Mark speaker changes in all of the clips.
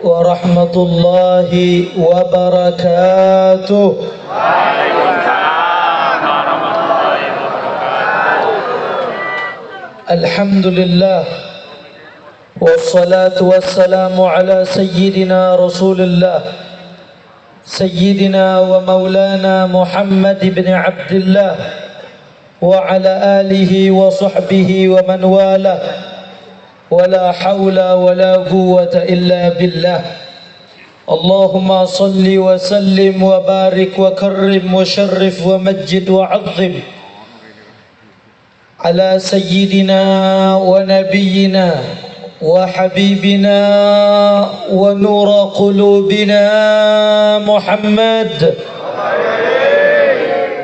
Speaker 1: ورحمة الله وبركاته. الحمد لله والصلاة والسلام على سيدنا رسول الله سيدنا ومولانا محمد بن عبد الله وعلى آله وصحبه ومن والاه ولا حول ولا قوة إلا بالله. اللهم صل وسلم وبارك وكرم وشرف ومجد وعظم على سيدنا ونبينا وحبيبنا ونور قلوبنا محمد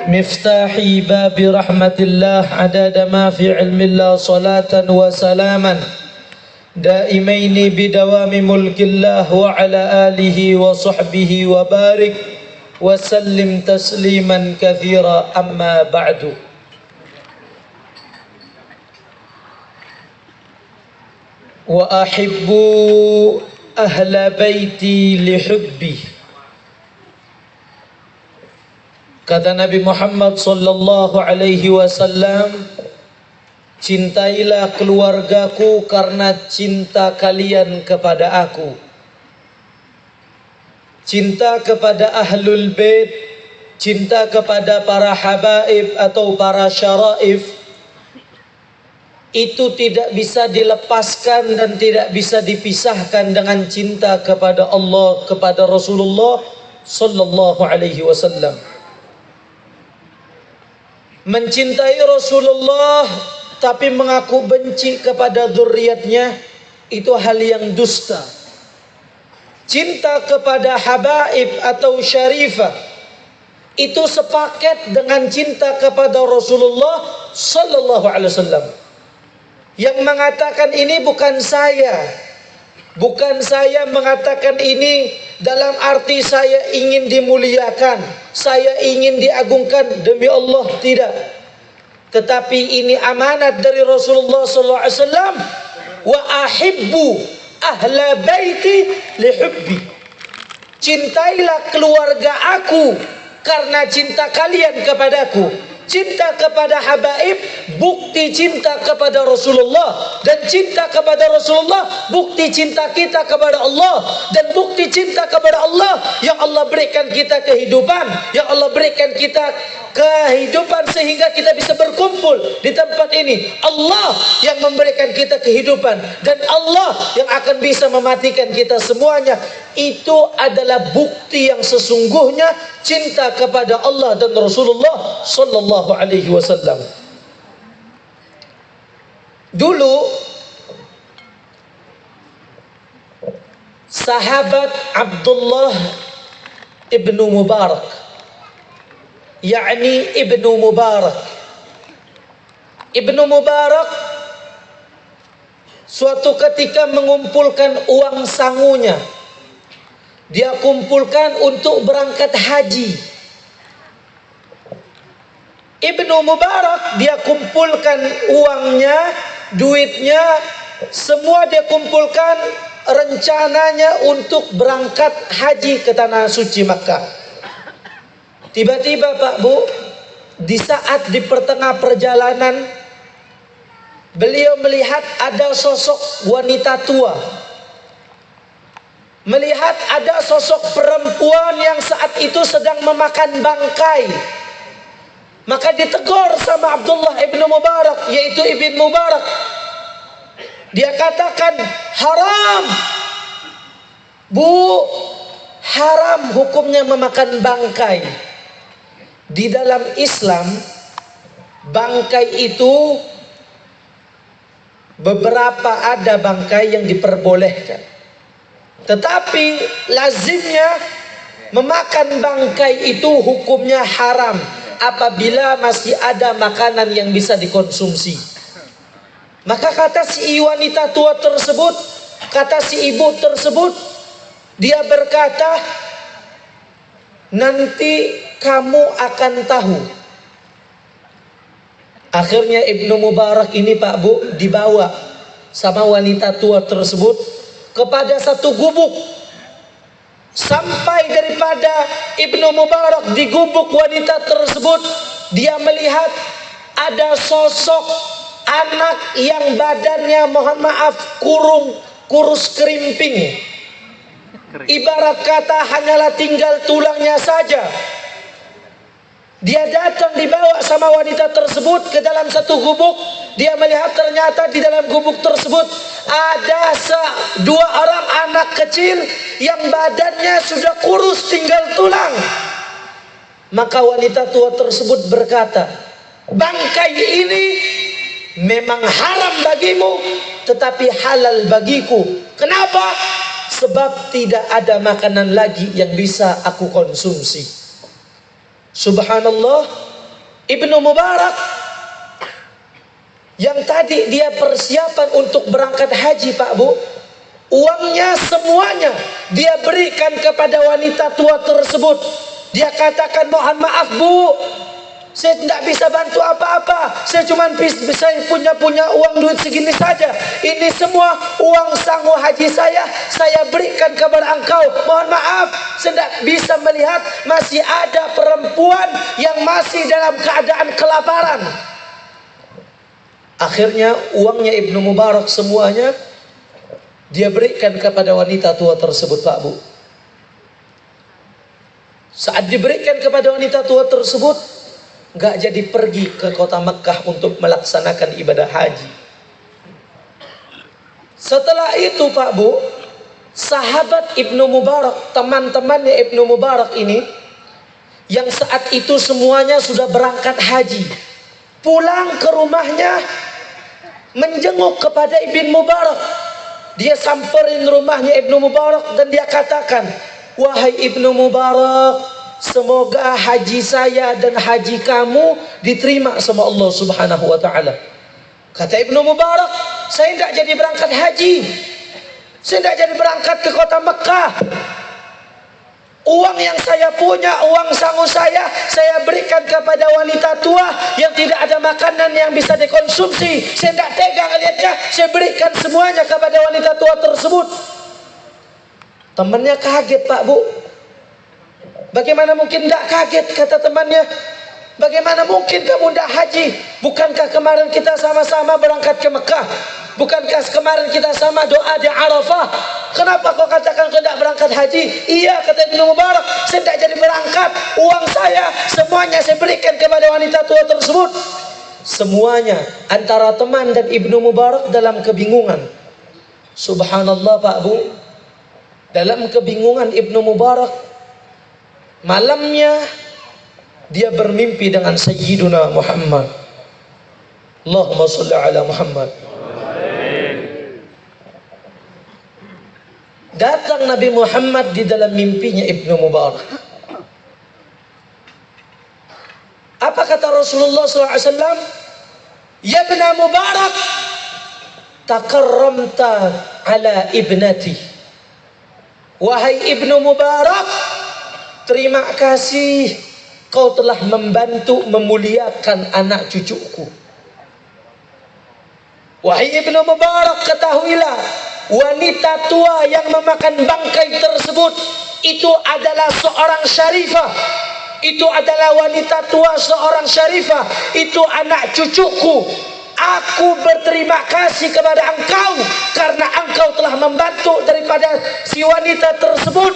Speaker 1: مفتاح باب رحمة الله عدد ما في علم الله صلاة وسلاما دائمين بدوام ملك الله وعلى آله وصحبه وبارك وسلم تسليما كثيرا. أما بعد، وأحب أهل بيتي لحبي. Kata Nabi Muhammad sallallahu alaihi wasallam, cintailah keluargaku karena cinta kalian kepada aku. Cinta kepada ahlul bait, cinta kepada para habaib atau para syaraif, itu tidak bisa dilepaskan dan tidak bisa dipisahkan dengan cinta kepada Allah, kepada Rasulullah sallallahu alaihi wasallam. Mencintai Rasulullah tapi mengaku benci kepada zuriatnya, itu hal yang dusta. Cinta kepada habaib atau syarifah itu sepaket dengan cinta kepada Rasulullah sallallahu alaihi wasallam. Yang mengatakan ini bukan saya mengatakan ini dalam arti saya ingin dimuliakan, saya ingin diagungkan, demi Allah tidak. Tetapi ini amanat dari Rasulullah sallallahu alaihi wasallam. Wa ahibbu ahla baiti li hubbi. Cintailah keluarga aku karena cinta kalian kepadaku. Cinta kepada habaib bukti cinta kepada Rasulullah, dan cinta kepada Rasulullah bukti cinta kita kepada Allah, dan bukti cinta kepada Allah yang Allah berikan kita kehidupan, yang Allah berikan kita kehidupan sehingga kita bisa berkumpul di tempat ini. Allah yang memberikan kita kehidupan dan Allah yang akan bisa mematikan kita semuanya. Itu adalah bukti yang sesungguhnya cinta kepada Allah dan Rasulullah sallallahu alaihi wasallam. Dulu sahabat Abdullah ibnu Mubarak, yakni Ibnu Mubarak. Ibnu Mubarak suatu ketika mengumpulkan uang sangunya. Dia kumpulkan untuk berangkat haji. Ibnu Mubarak dia kumpulkan uangnya, duitnya, semua dia kumpulkan rencananya untuk berangkat haji ke tanah suci Makkah. Tiba-tiba Pak Bu, di saat di pertengah perjalanan, beliau melihat ada sosok wanita tua. Melihat ada sosok perempuan yang saat itu sedang memakan bangkai. Maka ditegur sama Abdullah ibnu Mubarak, yaitu Ibn Mubarak. Dia katakan, haram. Bu, haram hukumnya memakan bangkai. Di dalam Islam, bangkai itu beberapa ada bangkai yang diperbolehkan. Tetapi lazimnya memakan bangkai itu hukumnya haram apabila masih ada makanan yang bisa dikonsumsi. Maka kata si wanita tua tersebut, kata si ibu tersebut, dia berkata, nanti kamu akan tahu. Akhirnya Ibnu Mubarak ini Pak Bu dibawa sama wanita tua tersebut kepada satu gubuk Sampai daripada Ibnu Mubarak di gubuk wanita tersebut, dia melihat ada sosok anak yang badannya, mohon maaf, kurus kerimping. Ibarat kata hanyalah tinggal tulangnya saja. Dia datang dibawa sama wanita tersebut ke dalam satu gubuk. Dia melihat ternyata di dalam gubuk tersebut ada dua orang anak kecil yang badannya sudah kurus tinggal tulang. Maka wanita tua tersebut berkata, bangkai ini memang haram bagimu, tetapi halal bagiku. Kenapa? Sebab tidak ada makanan lagi yang bisa aku konsumsi. Subhanallah, Ibnu Mubarak yang tadi dia persiapan untuk berangkat haji, Pak Bu, uangnya semuanya dia berikan kepada wanita tua tersebut. Dia katakan, mohon maaf Bu, saya tidak bisa bantu apa-apa. Saya cuma bisa punya uang duit segini saja. Ini semua uang sanggup haji saya berikan kepada engkau. Mohon maaf, saya tidak bisa melihat masih ada perempuan yang masih dalam keadaan kelaparan. Akhirnya uangnya Ibnu Mubarak semuanya dia berikan kepada wanita tua tersebut, Pak Bu. Saat diberikan kepada wanita tua tersebut, nggak jadi pergi ke kota Mekah untuk melaksanakan ibadah haji. Setelah itu, Pak Bu, sahabat Ibnu Mubarak, teman-temannya Ibnu Mubarak ini, yang saat itu semuanya sudah berangkat haji, pulang ke rumahnya menjenguk kepada Ibnu Mubarak. Dia samperin rumahnya Ibnu Mubarak dan dia katakan, wahai Ibnu Mubarak, semoga haji saya dan haji kamu diterima sama Allah Subhanahu wa ta'ala. Kata Ibnu Mubarak, saya tidak jadi berangkat haji, saya tidak jadi berangkat ke kota Mekah. Uang yang saya punya, uang sangu saya berikan kepada wanita tua yang tidak ada makanan yang bisa dikonsumsi. Saya tidak tega ngelihatnya, saya berikan semuanya kepada wanita tua tersebut. Temannya kaget, Pak Bu. Bagaimana mungkin tidak kaget, kata temannya. Bagaimana mungkin kamu tidak haji? Bukankah kemarin kita sama-sama berangkat ke Mekah? Bukankah kemarin kita sama doa di Arafah? Kenapa kau katakan kau tidak berangkat haji? Iya, kata Ibnu Mubarak, saya tidak jadi berangkat. Uang saya semuanya saya berikan kepada wanita tua tersebut. Semuanya antara teman dan Ibnu Mubarak dalam kebingungan. Subhanallah, Pak Bu. Dalam kebingungan Ibnu Mubarak, malamnya dia bermimpi dengan Sayyiduna Muhammad. Allahumma sholli ala Muhammad. Datang Nabi Muhammad di dalam mimpinya Ibnu Mubarak. Apa kata Rasulullah SAW? Ya Ibnu Mubarak, takarramta ala ibnati. Wahai Ibnu Mubarak, terima kasih kau telah membantu memuliakan anak cucuku. Wahai Ibnu Mubarak, ketahuilah, wanita tua yang memakan bangkai tersebut itu adalah seorang syarifah. Itu adalah wanita tua seorang syarifah. Itu anak cucuku. Aku berterima kasih kepada engkau karena engkau telah membantu daripada si wanita tersebut.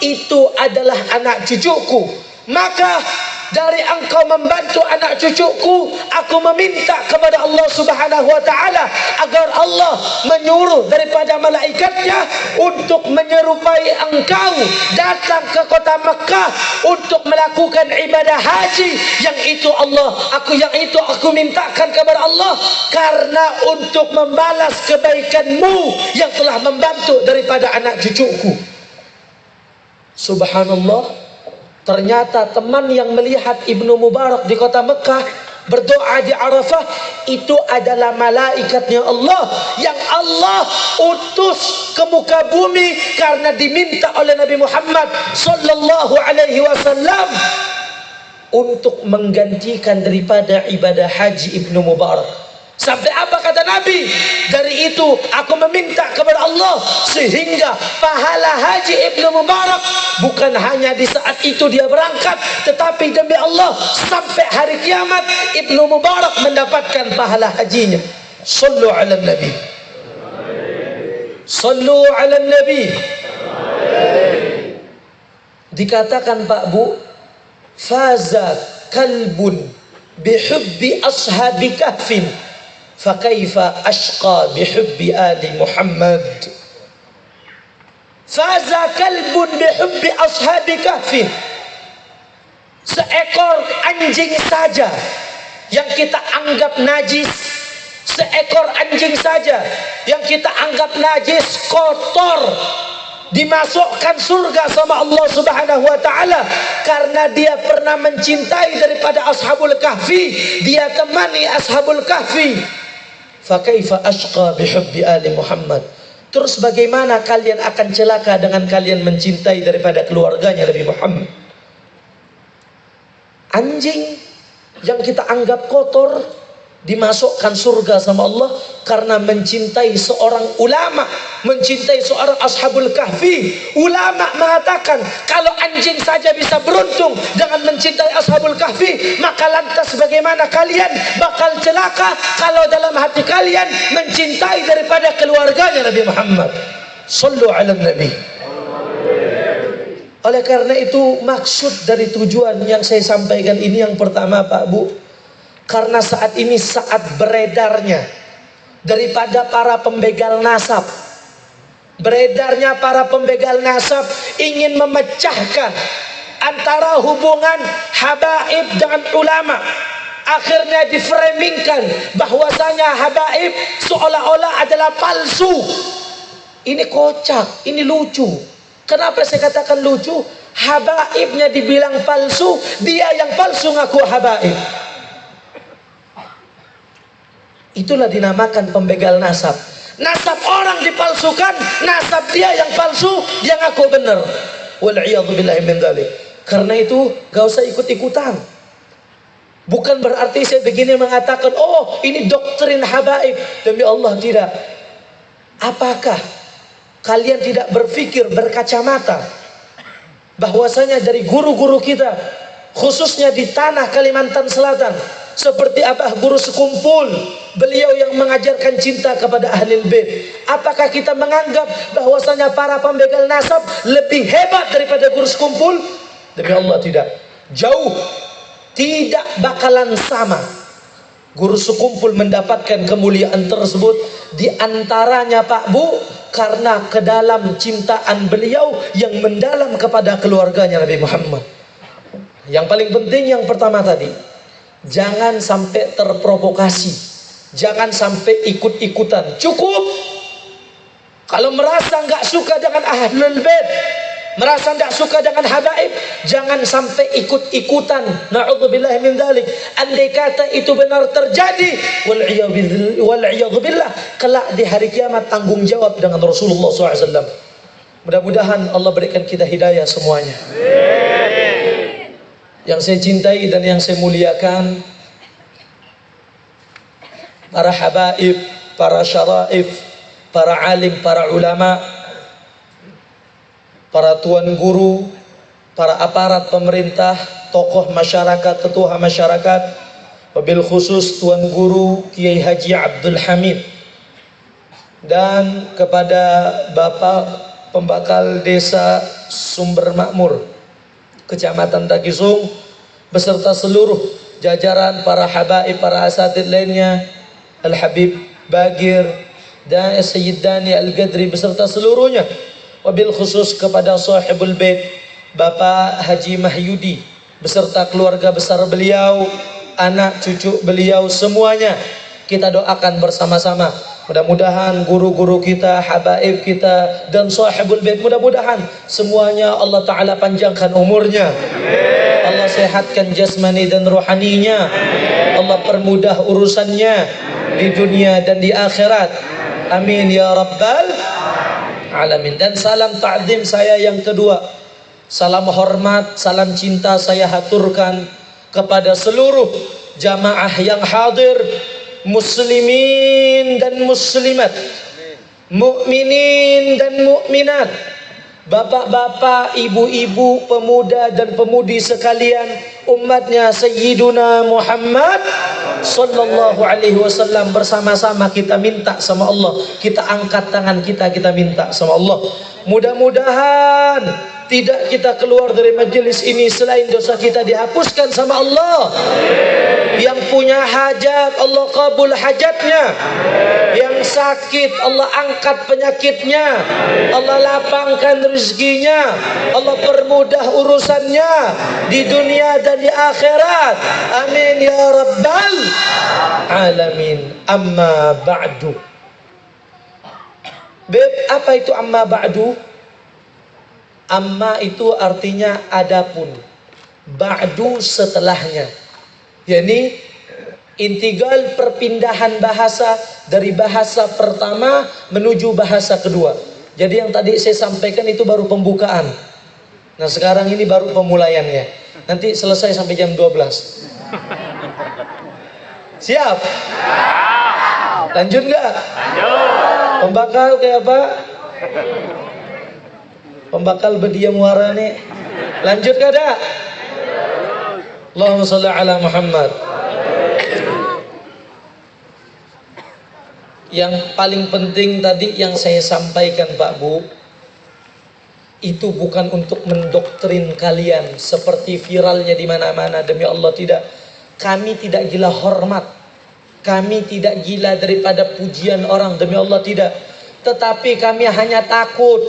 Speaker 1: Itu adalah anak cucuku. Maka dari engkau membantu anak cucuku, aku meminta kepada Allah Subhanahu wa ta'ala agar Allah menyuruh daripada malaikatnya untuk menyerupai engkau datang ke kota Mekah untuk melakukan ibadah haji. Yang itu aku mintakan kepada Allah karena untuk membalas kebaikanmu yang telah membantu daripada anak cucuku. Subhanallah. Ternyata teman yang melihat Ibnu Mubarak di kota Mekah berdoa di Arafah itu adalah malaikatnya Allah yang Allah utus ke muka bumi karena diminta oleh Nabi Muhammad sallallahu alaihi wasallam untuk menggantikan daripada ibadah haji Ibnu Mubarak. Sampai apa kata Nabi? Dari itu aku meminta kepada Allah sehingga pahala haji Ibnu Mubarak bukan hanya di saat itu dia berangkat, tetapi demi Allah sampai hari kiamat Ibnu Mubarak mendapatkan pahala hajinya. Sallu ala Nabi. Sallu ala Nabi. Dikatakan Pak Bu, faza kalbun bihubbi ashabi kahfin fakaifa ashqa bihubbi ali Muhammad. Faza kalbun bihubbi ashabi kahfin. Seekor anjing saja yang kita anggap najis, seekor anjing saja yang kita anggap najis, kotor, dimasukkan surga sama Allah Subhanahu wa taala karena dia pernah mencintai daripada Ashabul Kahfi, dia temani Ashabul Kahfi. Fa kaifa ashqa bihubbi ali Muhammad. Terus bagaimana kalian akan celaka dengan kalian mencintai daripada keluarganya Nabi Muhammad? Anjing yang kita anggap kotor dimasukkan surga sama Allah karena mencintai seorang ulama, mencintai seorang Ashabul Kahfi. Ulama mengatakan kalau anjing saja bisa beruntung dengan mencintai Ashabul Kahfi, maka lantas bagaimana kalian bakal celaka kalau dalam hati kalian mencintai daripada keluarganya Nabi Muhammad. Sallu ala Nabi. Oleh karena itu maksud dari tujuan yang saya sampaikan ini yang pertama Pak Bu, karena saat ini saat beredarnya daripada para pembegal nasab, beredarnya para pembegal nasab ingin memecahkan antara hubungan habaib dengan ulama. Akhirnya diframingkan bahwasanya habaib seolah-olah adalah palsu. Ini kocak, ini lucu. Kenapa saya katakan lucu? Habaibnya dibilang palsu, dia yang palsu ngaku habaib. Itulah dinamakan pembegal nasab. Nasab orang dipalsukan, nasab dia yang palsu, dia ngaku benar. Wal'iyadzubillahi min dzalik. Karena itu gak usah ikut-ikutan. Bukan berarti saya begini mengatakan, oh ini doktrin habaib. Demi Allah tidak. Apakah kalian tidak berpikir berkacamata bahwasanya dari guru-guru kita, khususnya di tanah Kalimantan Selatan, seperti Abah Guru Sekumpul, beliau yang mengajarkan cinta kepada Ahlul Bait. Apakah kita menganggap bahwasanya para pembegal nasab lebih hebat daripada Guru Sekumpul? Demi Allah tidak. Jauh. Tidak bakalan sama. Guru Sekumpul mendapatkan kemuliaan tersebut di antaranya Pak Bu, karena kedalam cintaan beliau yang mendalam kepada keluarganya Nabi Muhammad. Yang paling penting yang pertama tadi, jangan sampai terprovokasi, jangan sampai ikut-ikutan. Cukup kalau merasa nggak suka dengan Ahlul Bait, merasa tidak suka dengan habaib, jangan sampai ikut-ikutan. Na'udzubillahi min dzalik. Andai kata itu benar terjadi, wal'iyadzubillah, kelak di hari kiamat tanggung jawab dengan Rasulullah SAW. Mudah-mudahan Allah berikan kita hidayah semuanya. Yang saya cintai dan yang saya muliakan, para habaib, para syaraif, para alim, para ulama, para tuan guru, para aparat pemerintah, tokoh masyarakat, ketua masyarakat, wabil khusus tuan guru Kiai Haji Abdul Hamid, dan kepada Bapak Pembakal Desa Sumber Makmur, Kecamatan Takisung, beserta seluruh jajaran para habaib, para asatid lainnya, Al-Habib Bagir dan Sayyid Dani Al-Gadri beserta seluruhnya. Wabil khusus kepada sahibul bait Bapak Haji Mahyudi beserta keluarga besar beliau, anak cucu beliau semuanya, kita doakan bersama-sama. Mudah-mudahan guru-guru kita, habaib kita dan sahibul bait, mudah-mudahan semuanya Allah Ta'ala panjangkan umurnya, Allah sehatkan jasmani dan rohaninya, Allah permudah urusannya di dunia dan di akhirat. Amin ya Rabbal Alamin. Dan salam ta'zim saya yang kedua, salam hormat, salam cinta saya haturkan kepada seluruh jamaah yang hadir muslimin dan muslimat, mukminin dan mukminat, bapak-bapak, ibu-ibu, pemuda dan pemudi sekalian, umatnya Sayyiduna Muhammad sallallahu alaihi wasallam, bersama-sama kita minta sama Allah. Kita angkat tangan kita minta sama Allah. Mudah-mudahan tidak kita keluar dari majelis ini selain dosa kita dihapuskan sama Allah. Yang punya hajat, Allah kabul hajatnya. Yang sakit, Allah angkat penyakitnya. Allah lapangkan rezekinya. Allah permudah urusannya di dunia dan di akhirat. Amin ya rabbal alamin. Amma ba'du. Beb, apa itu amma ba'du? Amma itu artinya adapun, ba'du setelahnya. Yani intigal perpindahan bahasa dari bahasa pertama menuju bahasa kedua. Jadi yang tadi saya sampaikan itu baru pembukaan. Nah sekarang ini baru pemulaiannya. Nanti selesai sampai jam 12. Siap? Lanjut nggak? Pembakal kayak apa? Pembakal berdiam muara nih. Lanjut gak ada? Allahumma sholli ala Muhammad. Yang paling penting tadi yang saya sampaikan Pak Bu, itu bukan untuk mendoktrin kalian seperti viralnya di mana-mana. Demi Allah tidak. Kami tidak gila hormat. Kami tidak gila daripada pujian orang. Demi Allah tidak. Tetapi kami hanya takut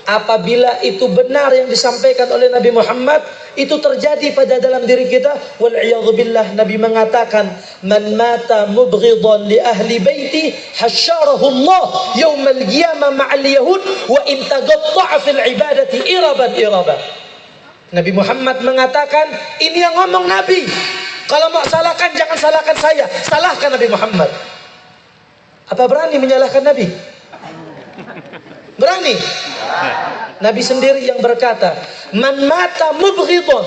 Speaker 1: apabila itu benar yang disampaikan oleh Nabi Muhammad, itu terjadi pada dalam diri kita. Wal'iyadzubillah, Nabi mengatakan, man mata mubghidan li ahli baiti hasyarahu Allah yawmal qiyamah ma'al yahud wa in taqatta'a fil ibadati iraban. Nabi Muhammad mengatakan, ini yang ngomong Nabi. Kalau mau salahkan jangan salahkan saya, salahkan Nabi Muhammad. Apa berani menyalahkan Nabi? Berani? Nabi sendiri yang berkata, man mata mubghidun,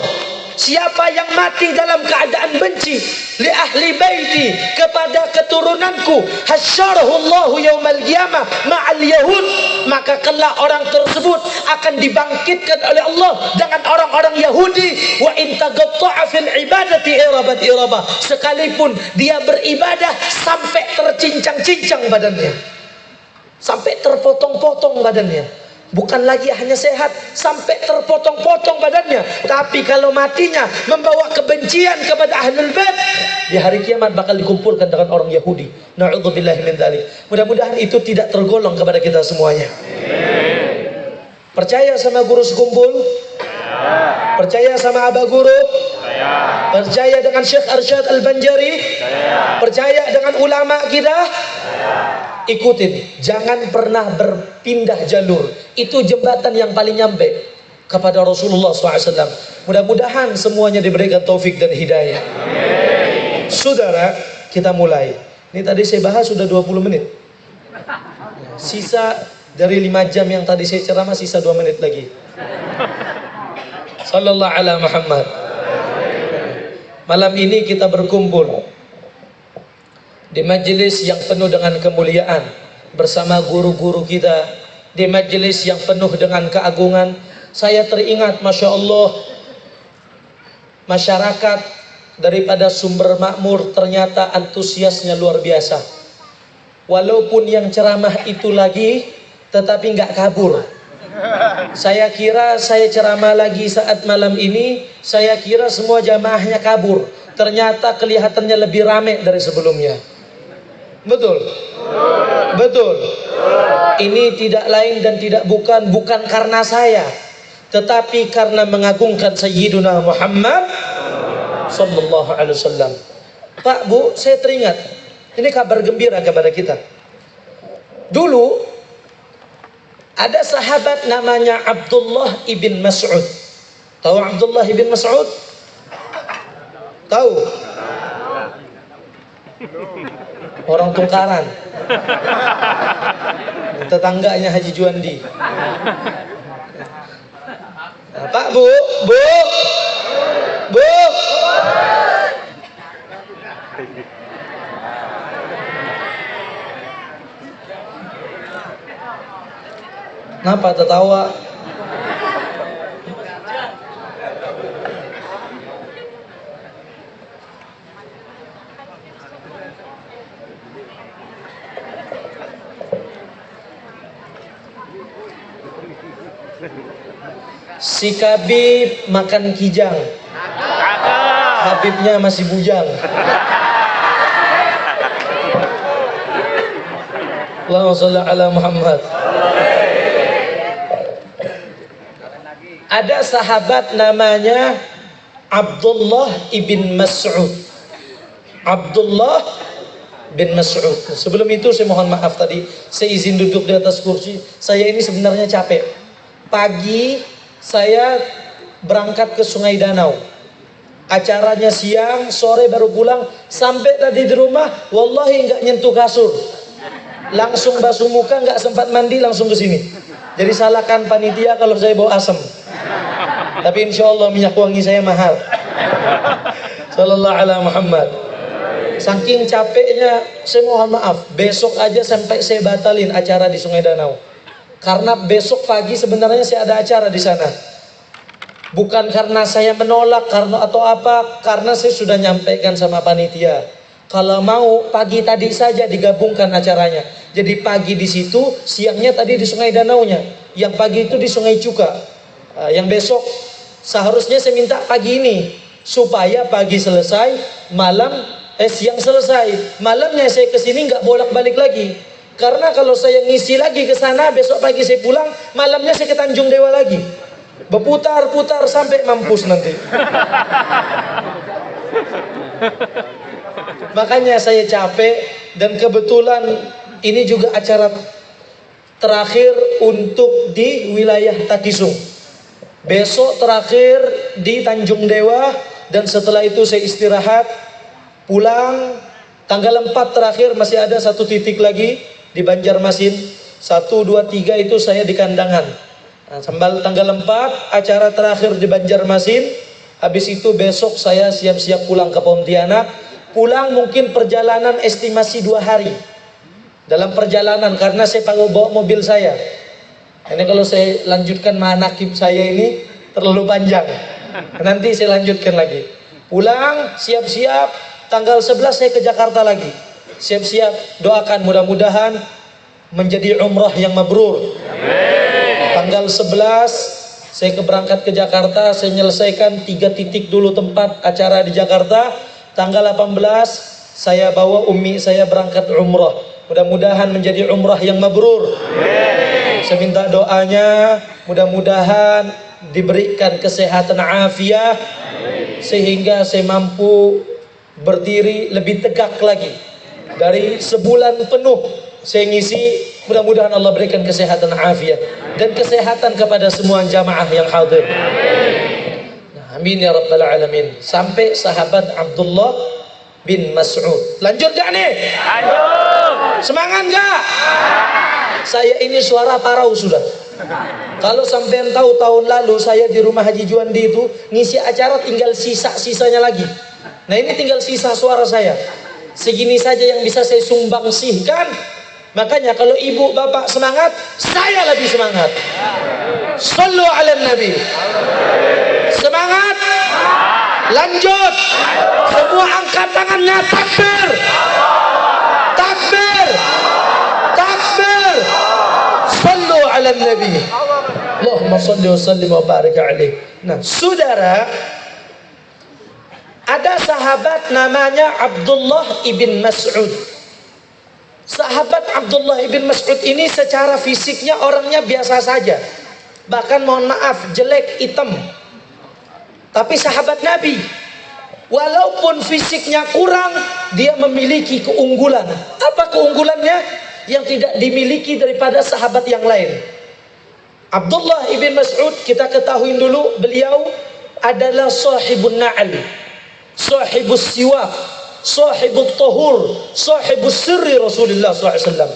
Speaker 1: siapa yang mati dalam keadaan benci li ahli baiti, kepada keturunanku, hasyarahu Allah yaumal qiyamah ma'al yahud, maka kelak orang tersebut akan dibangkitkan oleh Allah dengan orang-orang Yahudi. Wa in taqatta'a fil ibadati irabah, sekalipun dia beribadah sampai tercincang-cincang badannya, sampai terpotong-potong badannya. Bukan lagi hanya sehat, sampai terpotong-potong badannya. Tapi kalau matinya membawa kebencian kepada ahlul bait, di hari kiamat bakal dikumpulkan dengan orang Yahudi. Na'udzubillahi min dzalik. Mudah-mudahan itu tidak tergolong kepada kita semuanya. Percaya sama guru sekumpul? Percaya sama Aba Guru? Percaya dengan Syekh Arsyad Al-Banjari? Percaya dengan ulama kita? Ikutin, jangan pernah berpindah jalur. Itu jembatan yang paling nyampe kepada Rasulullah SAW. Mudah-mudahan semuanya diberikan taufik dan hidayah. Saudara, kita mulai. Ini tadi saya bahas sudah 20 menit. Sisa dari 5 jam yang tadi saya ceramah, sisa 2 menit lagi. Sallallahu ala Muhammad. Malam ini kita berkumpul di majelis yang penuh dengan kemuliaan bersama guru-guru kita, di majelis yang penuh dengan keagungan. Saya teringat, Masya Allah, masyarakat daripada Sumber Makmur ternyata antusiasnya luar biasa. Walaupun yang ceramah itu lagi, tetapi nggak kabur. Saya kira saya ceramah lagi saat malam ini, saya kira semua jamaahnya kabur. Ternyata kelihatannya lebih ramai dari sebelumnya. Betul? Betul. Ini tidak lain dan tidak bukan karena saya, tetapi karena mengagungkan Sayyiduna Muhammad sallallahu alaihi wasallam. Pak, Bu, saya teringat. Ini kabar gembira kepada kita. Dulu ada sahabat namanya Abdullah ibn Mas'ud. Tahu Abdullah ibn Mas'ud? Tahu? Orang Tungkaran, tetangganya Haji Juandi. Nah, Pak, Bu. Kenapa tertawa? Si Kabib makan kijang, Habibnya masih bujang. Allahumma sholli ala Muhammad. Ada sahabat namanya Abdullah ibn Mas'ud. Abdullah bin Mas'ud. Sebelum itu saya mohon maaf tadi, saya izin duduk di atas kursi. Saya ini sebenarnya capek. Pagi saya berangkat ke Sungai Danau. Acaranya siang, sore baru pulang. Sampai tadi di rumah, wallahi nggak nyentuh kasur. Langsung basuh muka, nggak sempat mandi, langsung ke sini. Jadi salahkan panitia kalau saya bawa asam. Tapi insya Allah minyak wangi saya mahal. Sallallahu ala Muhammad. Saking capeknya, saya mohon maaf. Besok aja sampai saya batalin acara di Sungai Danau. Karena besok pagi sebenarnya saya ada acara di sana. Bukan karena saya menolak karena atau apa, karena saya sudah nyampaikan sama panitia. Kalau mau pagi tadi saja digabungkan acaranya. Jadi pagi di situ, siangnya tadi di Sungai Danaunya. Yang pagi itu di Sungai Cuka. Yang besok seharusnya saya minta pagi ini supaya pagi selesai, siang selesai. Malamnya saya ke sini nggak bolak-balik lagi. Karena kalau saya ngisi lagi ke sana, besok pagi saya pulang, malamnya saya ke Tanjung Dewa lagi. Berputar-putar sampai mampus nanti. Makanya saya capek, dan kebetulan ini juga acara terakhir untuk di wilayah Takisung. Besok terakhir di Tanjung Dewa, dan setelah itu saya istirahat, pulang. Tanggal 4 terakhir masih ada 1 titik lagi di Banjarmasin. 1, 2, 3 itu saya di Kandangan. Nah, tanggal 4 acara terakhir di Banjarmasin. Habis itu besok saya siap-siap pulang ke Pontianak. Pulang mungkin perjalanan estimasi 2 hari. Dalam perjalanan karena saya bawa mobil saya. Ini kalau saya lanjutkan manakib saya ini terlalu panjang. Nanti saya lanjutkan lagi. Pulang, siap-siap. Tanggal 11 saya ke Jakarta lagi. Siap-siap, doakan mudah-mudahan menjadi umrah yang mabrur. Tanggal 11 saya berangkat ke Jakarta, saya menyelesaikan 3 titik dulu tempat acara di Jakarta. Tanggal 18 saya bawa ummi saya berangkat umrah. Mudah-mudahan menjadi umrah yang mabrur. Saya minta doanya, mudah-mudahan diberikan kesehatan afiah sehingga saya mampu berdiri lebih tegak lagi. Dari sebulan penuh saya ngisi, mudah-mudahan Allah berikan kesehatan afiat dan kesehatan kepada semua jamaah yang hadir. Amin ya rabbal alamin. Sampai sahabat Abdullah bin Mas'ud. Lanjut gak nih? Lanjut. Semangat gak? Saya ini suara parau sudah. Kalau sampean tahu tahun lalu saya di rumah Haji Juandi itu ngisi acara tinggal sisa-sisanya lagi. Nah ini tinggal sisa suara saya. Segini saja yang bisa saya sumbangsihkan. Makanya kalau ibu bapak semangat, saya lebih semangat. Sallu ala Nabi. Semangat. Lanjut. Semua angkat tangannya, takbir. Takbir. Takbir. Sallu ala Nabi. Allahumma salli wa sallim wa barik alaih. Nah, saudara, ada sahabat namanya Abdullah ibn Mas'ud. Sahabat Abdullah ibn Mas'ud ini secara fisiknya orangnya biasa saja. Bahkan mohon maaf, jelek, hitam. Tapi sahabat Nabi, walaupun fisiknya kurang, dia memiliki keunggulan. Apa keunggulannya? Yang tidak dimiliki daripada sahabat yang lain. Abdullah ibn Mas'ud, kita ketahui dulu, beliau adalah sahibun na'al, sahibus siwak, sahibut tahur, sahibus sirri Rasulullah SAW.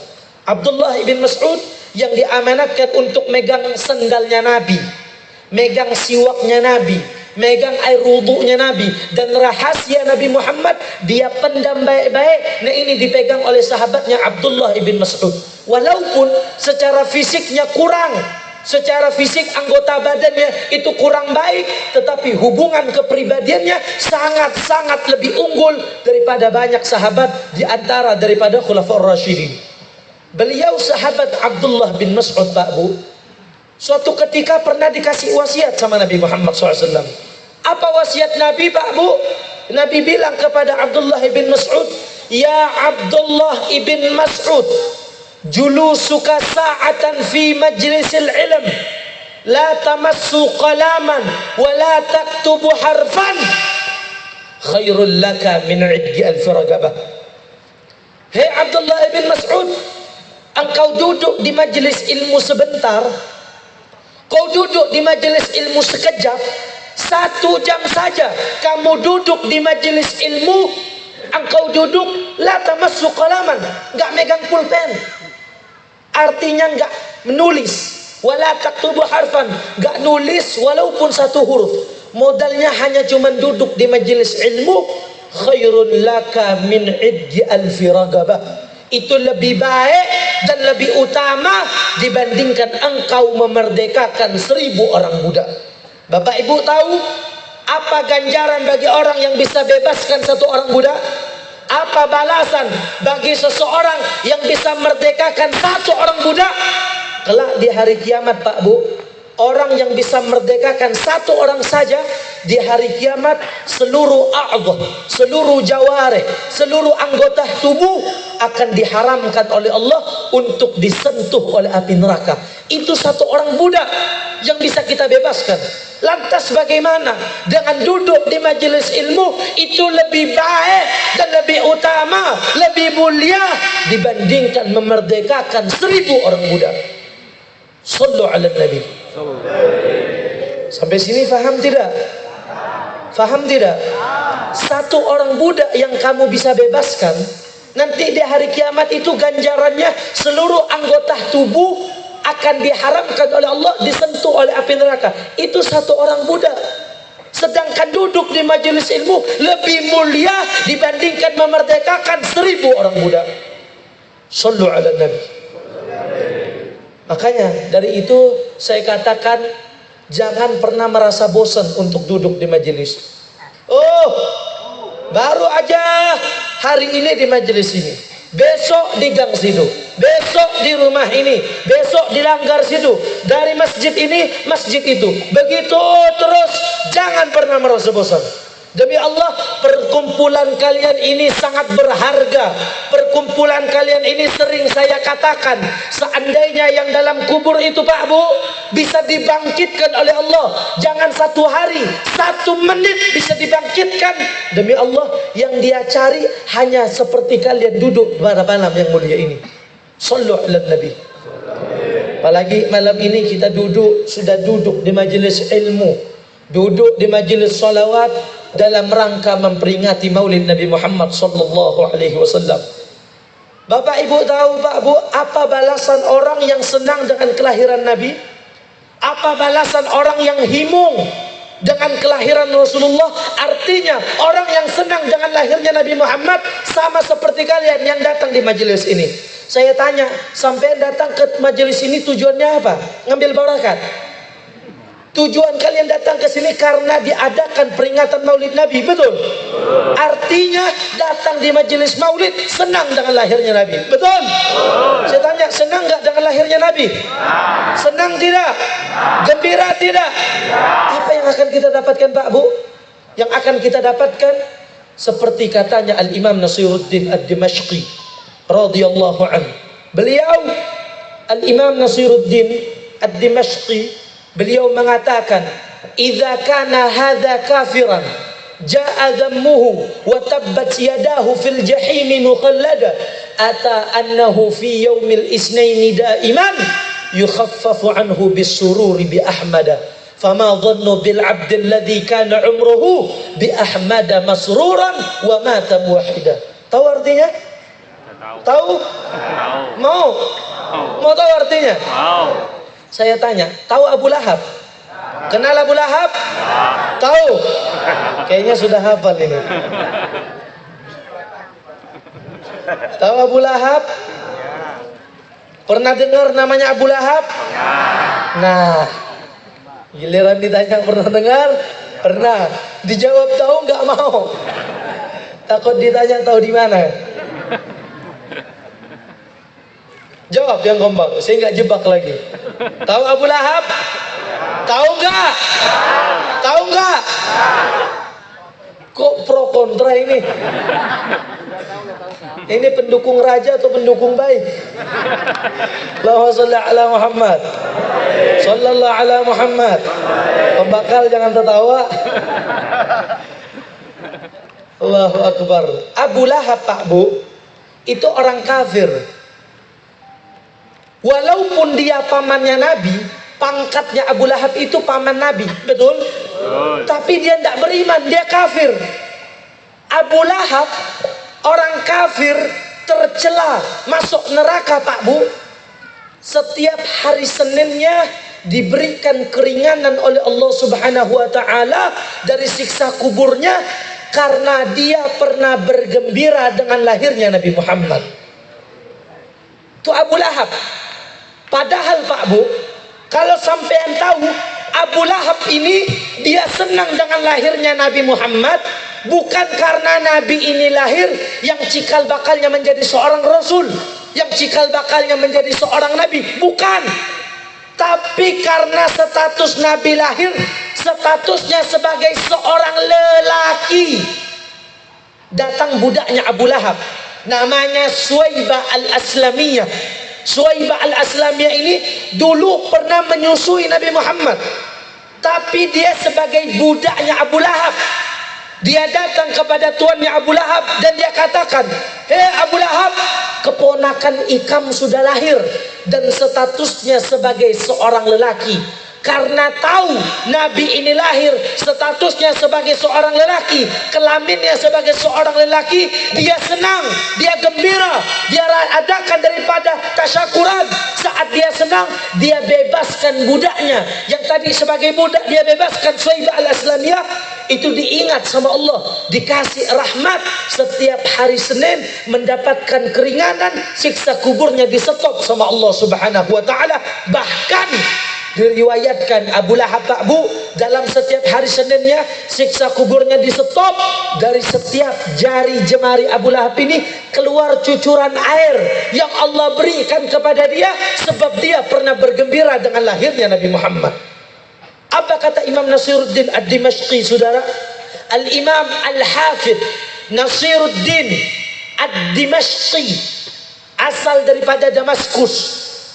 Speaker 1: Abdullah ibn Mas'ud yang diamanatkan untuk megang sendalnya Nabi, megang siwaknya Nabi, megang air wudunya Nabi, dan rahasia Nabi Muhammad dia pendam baik-baik. Nah ini dipegang oleh sahabatnya Abdullah ibn Mas'ud. Walaupun secara fisiknya kurang, Secara fisik anggota badannya itu kurang baik, tetapi hubungan kepribadiannya sangat-sangat lebih unggul daripada banyak sahabat, di antara daripada Khulafaur Rasyidin. Beliau sahabat Abdullah bin Mas'ud, Pak Bu, suatu ketika pernah dikasih wasiat sama Nabi Muhammad SAW. Apa wasiat Nabi, Pak Bu? Nabi bilang kepada Abdullah bin Mas'ud, "Ya Abdullah ibn Mas'ud, julusuka sa'atan fi majlisil ilm, la tamassu qalaman wa la taktubu harfan, khairul laka min 'iddi alf ragabah." Hei Abdullah ibn Mas'ud, engkau duduk di majelis ilmu sebentar, kau duduk di majelis ilmu sekejap, 1 jam saja kamu duduk di majelis ilmu, engkau duduk la tamassu qalaman, enggak megang pulpen, artinya enggak menulis, wala taktubu harfan, enggak nulis walaupun 1 huruf, modalnya hanya cuman duduk di majelis ilmu, khairun laka min 'iddi alfi ragabah, itu lebih baik dan lebih utama dibandingkan engkau memerdekakan 1000 orang budak. Bapak Ibu tahu apa ganjaran bagi orang yang bisa bebaskan 1 orang budak? Apa balasan bagi seseorang yang bisa merdekakan 1 orang budak? Kelak di hari kiamat, Pak Bu, orang yang bisa merdekakan 1 orang saja di hari kiamat, seluruh a'dhah, seluruh jawarih, seluruh anggota tubuh akan diharamkan oleh Allah untuk disentuh oleh api neraka. Itu 1 orang budak yang bisa kita bebaskan. Lantas bagaimana dengan duduk di majelis ilmu? Itu lebih baik dan lebih utama, lebih mulia dibandingkan memerdekakan 1000 orang budak. Sallu ala Nabi. Sampai sini faham tidak? Faham tidak? 1 orang budak yang kamu bisa bebaskan, nanti di hari kiamat itu ganjarannya seluruh anggota tubuh akan diharamkan oleh Allah disentuh oleh api neraka. Itu 1 orang budak. Sedangkan duduk di majelis ilmu lebih mulia dibandingkan memerdekakan 1000 orang budak. Sallu ala Nabi. Makanya dari itu saya katakan, jangan pernah merasa bosan untuk duduk di majelis. Oh, baru aja hari ini di majelis ini, besok di gang situ, besok di rumah ini, besok di langgar situ, dari masjid ini, masjid itu, begitu terus. Jangan pernah merasa bosan. Demi Allah, perkumpulan kalian ini sangat berharga. Perkumpulan kalian ini sering saya katakan, seandainya yang dalam kubur itu, Pak Bu, bisa dibangkitkan oleh Allah, jangan 1 hari, 1 menit bisa dibangkitkan. Demi Allah, yang dia cari hanya seperti kalian duduk pada malam yang mulia ini. Sallu ala Nabi. Apalagi malam ini kita sudah duduk di majelis ilmu, duduk di majelis salawat dalam rangka memperingati Maulid Nabi Muhammad sallallahu alaihi wasallam. Bapak Ibu tahu, Pak Bu, apa balasan orang yang senang dengan kelahiran Nabi? Apa balasan orang yang himung dengan kelahiran Rasulullah? Artinya orang yang senang dengan lahirnya Nabi Muhammad sama seperti kalian yang datang di majelis ini. Saya tanya, sampai datang ke majelis ini tujuannya apa? Ngambil barakat. Tujuan kalian datang ke sini karena diadakan peringatan Maulid Nabi, betul? Artinya datang di majelis Maulid senang dengan lahirnya Nabi, betul? Saya tanya, senang nggak dengan lahirnya Nabi? Senang tidak? Gembira tidak? Apa yang akan kita dapatkan, Pak Bu? Yang akan kita dapatkan seperti katanya Al-Imam Nasiruddin Ad-Dimashqi radhiyallahu anhu. Beliau Al-Imam Nasiruddin Ad-Dimashqi, beliau mengatakan, "Idza kana hadza kafiran, jaa dhammuhu wa tabbat yadahu fil jahim mukhallada, ata annahu fi yaumil isnaini daiman yukhaffafu anhu bisururi bi ahmada, fama dhannu bil 'abdi alladhi kana umruhu bi ahmada masruran wa mata muwahhida." Tahu artinya? Tahu? Mau tahu artinya? Saya tanya, tahu Abu Lahab? Kenal Abu Lahab? Tahu? Kayaknya sudah hafal ini. Tahu Abu Lahab? Pernah dengar namanya Abu Lahab? Nah, giliran ditanya pernah dengar? Pernah. Dijawab tahu nggak mau. Takut ditanya tahu di mana. Jawab yang kompak, saya nggak jebak lagi. Tahu Abu Lahab? Tahu nggak? Tahu nggak? Kok pro kontra ini? Ini pendukung raja atau pendukung baik? Allahumma sholli ala Muhammad. Sallallahu ala Muhammad. Pembakal jangan tertawa. Allahu Akbar. Abu Lahab, Pak Bu, itu orang kafir. Walaupun dia pamannya Nabi, pangkatnya Abu Lahab itu paman Nabi, betul? Tapi dia tidak beriman, dia kafir. Abu Lahab, orang kafir, tercela, masuk neraka, Pak Bu. Setiap hari Seninnya diberikan keringanan oleh Allah Subhanahu wa Ta'ala dari siksa kuburnya, karena dia pernah bergembira dengan lahirnya Nabi Muhammad. Itu Abu Lahab. Padahal Pak Bu, kalau sampean tahu, Abu Lahab ini dia senang dengan lahirnya Nabi Muhammad, bukan karena Nabi ini lahir yang cikal bakalnya menjadi seorang Rasul, yang cikal bakalnya menjadi seorang Nabi, bukan. Tapi karena status Nabi lahir, statusnya sebagai seorang lelaki. Datang budaknya Abu Lahab, namanya Suwaibah al-Aslamiyah. Suwaibah al-Aslamiyah ini dulu pernah menyusui Nabi Muhammad, tapi dia sebagai budaknya Abu Lahab. Dia datang kepada tuannya Abu Lahab dan dia katakan, "Hei Abu Lahab, keponakan Ikam sudah lahir dan statusnya sebagai seorang lelaki." Karena tahu Nabi ini lahir statusnya sebagai seorang lelaki, kelaminnya sebagai seorang lelaki, dia senang, dia gembira, dia adakan daripada tasyakuran. Saat dia senang, dia bebaskan budaknya yang tadi sebagai budak, dia bebaskan Suwaibah al-Aslamiyah. Itu diingat sama Allah, dikasih rahmat. Setiap hari Senin mendapatkan keringanan, siksa kuburnya disetop sama Allah Subhanahu wa Ta'ala. Bahkan diriwayatkan Abu Lahab, Pak Bu, dalam setiap hari Seninnya siksa kuburnya disetop. Dari setiap jari jemari Abu Lahab ini keluar cucuran air yang Allah berikan kepada dia, sebab dia pernah bergembira dengan lahirnya Nabi Muhammad. Apa kata Imam Nasiruddin Ad-Dimashqi, saudara? Al-Imam Al-Hafidh Nasiruddin Ad-Dimashqi, asal daripada Damaskus.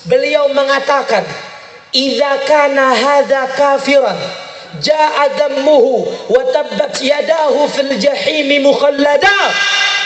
Speaker 1: Beliau mengatakan, "Idza kana hadza kafiran jaa dammuhu wa tabbat yadahu fil jahim mukhallada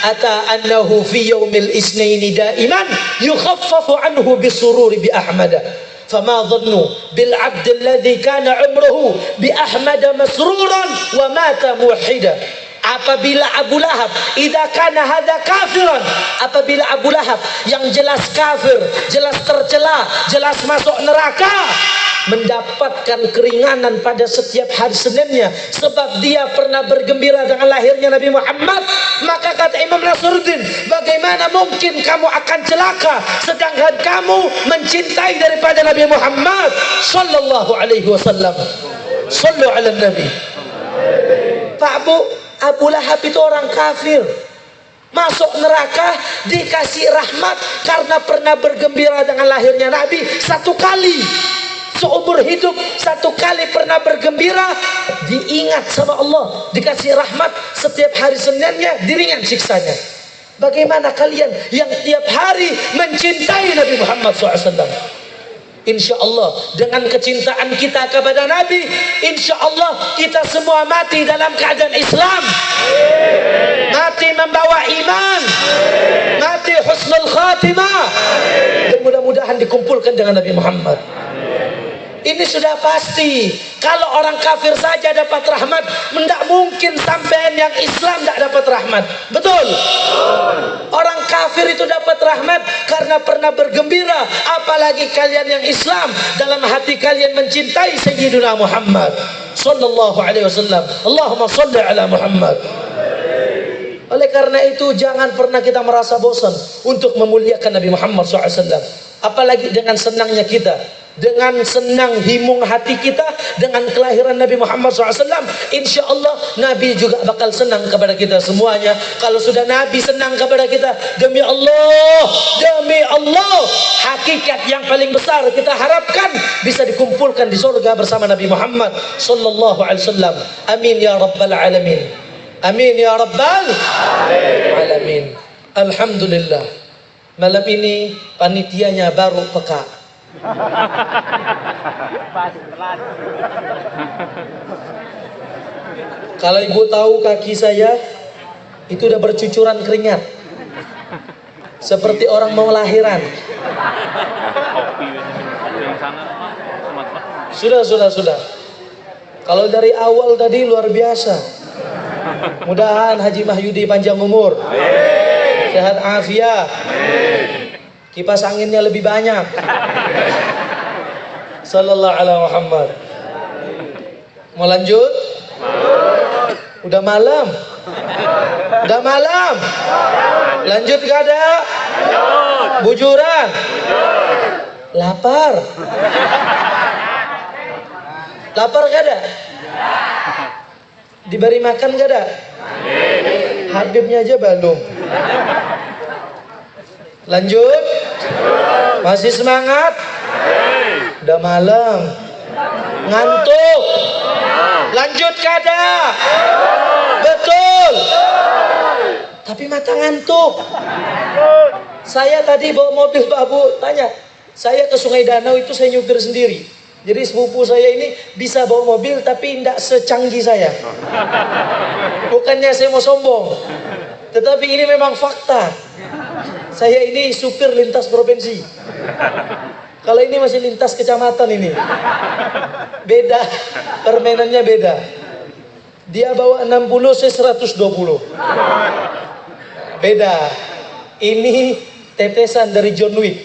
Speaker 1: ata annahu fi yaumil isnaini daiman yukhaffafu anhu bisururi bi ahmada fama dhannu bil abd alladhi kana umruhu bi ahmada masruran wa mata muwahhida." Apabila Abu Lahab, idza kana hadza kafiran, apabila Abu Lahab yang jelas kafir, jelas tercela, jelas masuk neraka, mendapatkan keringanan pada setiap hari Seninnya sebab dia pernah bergembira dengan lahirnya Nabi Muhammad, maka kata Imam Nasruddin, bagaimana mungkin kamu akan celaka sedangkan kamu mencintai daripada Nabi Muhammad sallallahu alaihi wasallam. Sallu ala Nabi. Pak Bu, Abu Lahab itu orang kafir, masuk neraka, dikasih rahmat karena pernah bergembira dengan lahirnya Nabi satu kali. Seumur hidup satu kali pernah bergembira, diingat sama Allah, dikasih rahmat. Setiap hari Seninnya diringan siksanya. Bagaimana kalian yang tiap hari mencintai Nabi Muhammad SAW? Insya Allah dengan kecintaan kita kepada Nabi, insya Allah kita semua mati dalam keadaan Islam, mati membawa iman, mati husnul khatimah, dan mudah-mudahan dikumpulkan dengan Nabi Muhammad. Ini sudah pasti. Kalau orang kafir saja dapat rahmat, tidak mungkin sampean yang Islam tidak dapat rahmat. Betul? Orang kafir itu dapat rahmat karena pernah bergembira. Apalagi kalian yang Islam, dalam hati kalian mencintai Sayyidina Muhammad sallallahu alaihi wasallam. Allahumma shalli ala Muhammad. Oleh karena itu jangan pernah kita merasa bosan untuk memuliakan Nabi Muhammad SAW. Apalagi dengan senangnya kita, dengan senang himung hati kita dengan kelahiran Nabi Muhammad SAW, insya Allah Nabi juga bakal senang kepada kita semuanya. Kalau sudah Nabi senang kepada kita, demi Allah, hakikat yang paling besar kita harapkan bisa dikumpulkan di surga bersama Nabi Muhammad sallallahu alaihi wasallam. Amin ya rabbal alamin. Amin ya rabbal alamin. Alhamdulillah, malam ini panitianya baru peka. Kalau ibu tahu kaki saya itu udah bercucuran keringat, seperti orang mau lahiran. Sudah. Kalau dari awal tadi luar biasa. Mudahan Haji Mahyudi panjang umur, sehat afiat, kipas anginnya lebih banyak. Sallallahu alaihi Muhammad. Mau lanjut? Udah malam. Lanjut gak ada? Bujuran. Lapar gak ada? Diberi makan gak ada? Habibnya aja belum. Lanjut? Masih semangat? Udah malam. Ngantuk? Lanjut kada? Betul. Tapi mata ngantuk. Saya tadi bawa mobil Pak Abu, tanya. Saya ke Sungai Danau itu saya nyupir sendiri. Jadi sepupu saya ini bisa bawa mobil tapi tidak secanggih saya. Bukannya saya mau sombong, tetapi ini memang fakta. Saya ini supir lintas provinsi. Kalau ini masih lintas kecamatan ini. Beda, permainannya beda. Dia bawa 60, saya 120. Beda. Ini tetesan dari John Wick.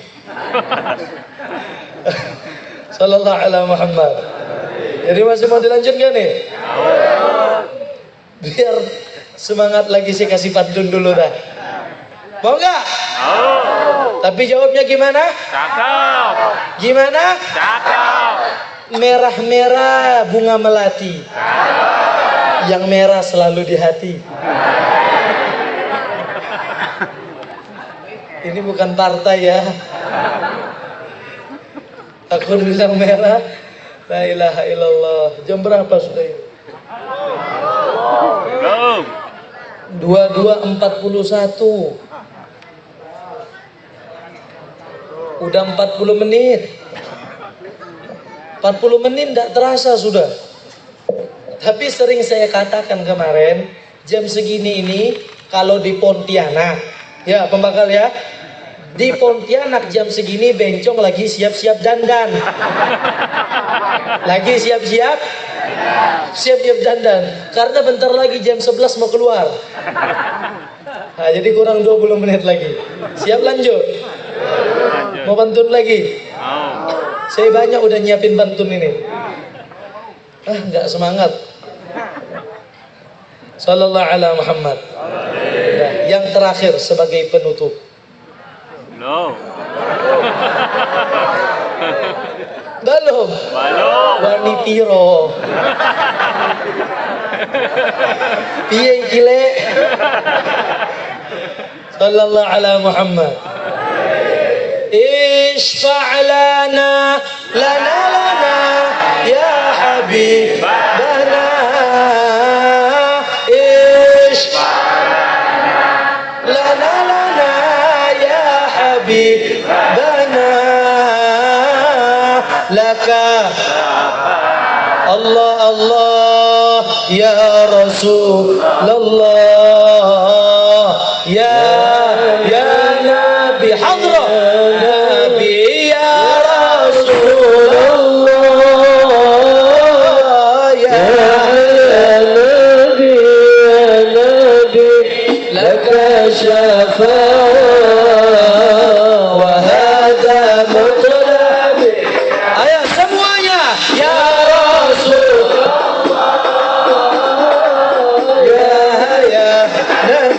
Speaker 1: Sallallahu alaihi Muhammad. Jadi masih mau dilanjutkan nih? Biar semangat lagi, saya kasih pantun dulu dah. Mau nggak? Tapi jawabnya gimana?
Speaker 2: Cakep.
Speaker 1: Gimana?
Speaker 2: Cakep.
Speaker 1: Merah-merah bunga melati. Yang merah selalu di hati. Ini bukan partai ya. Aku bilang merah. La ilaha illallah. Jam berapa sudah ini?
Speaker 2: Belum.
Speaker 1: 22.41. Udah 40 menit. 40 menit tidak terasa sudah. Tapi sering saya katakan kemarin, jam segini ini kalau di Pontianak, ya pembakal ya, di Pontianak jam segini bencong lagi siap-siap dandan. Lagi siap-siap dandan. Karena bentar lagi jam 11 mau keluar. Nah, jadi kurang 20 menit lagi. Siap lanjut? Mau pantun lagi? Saya banyak udah nyiapin pantun ini. Nggak semangat. Sallallahu alaihi Muhammad. Nah, yang terakhir sebagai penutup.
Speaker 2: Belum.
Speaker 1: Belum. Wani piro. Piye iki le? Sallallahu alaihi Muhammad. Ishfa' lana ya habibana. Ishfa' lana ya habibana. Laka Allah Allah ya Rasulullah ya Nabi Hadra Nabi ya Rasulullah ya Nabi laka syafa'a wa hadha mutlabi. Ayo semuanya ya Rasulullah ya Nabi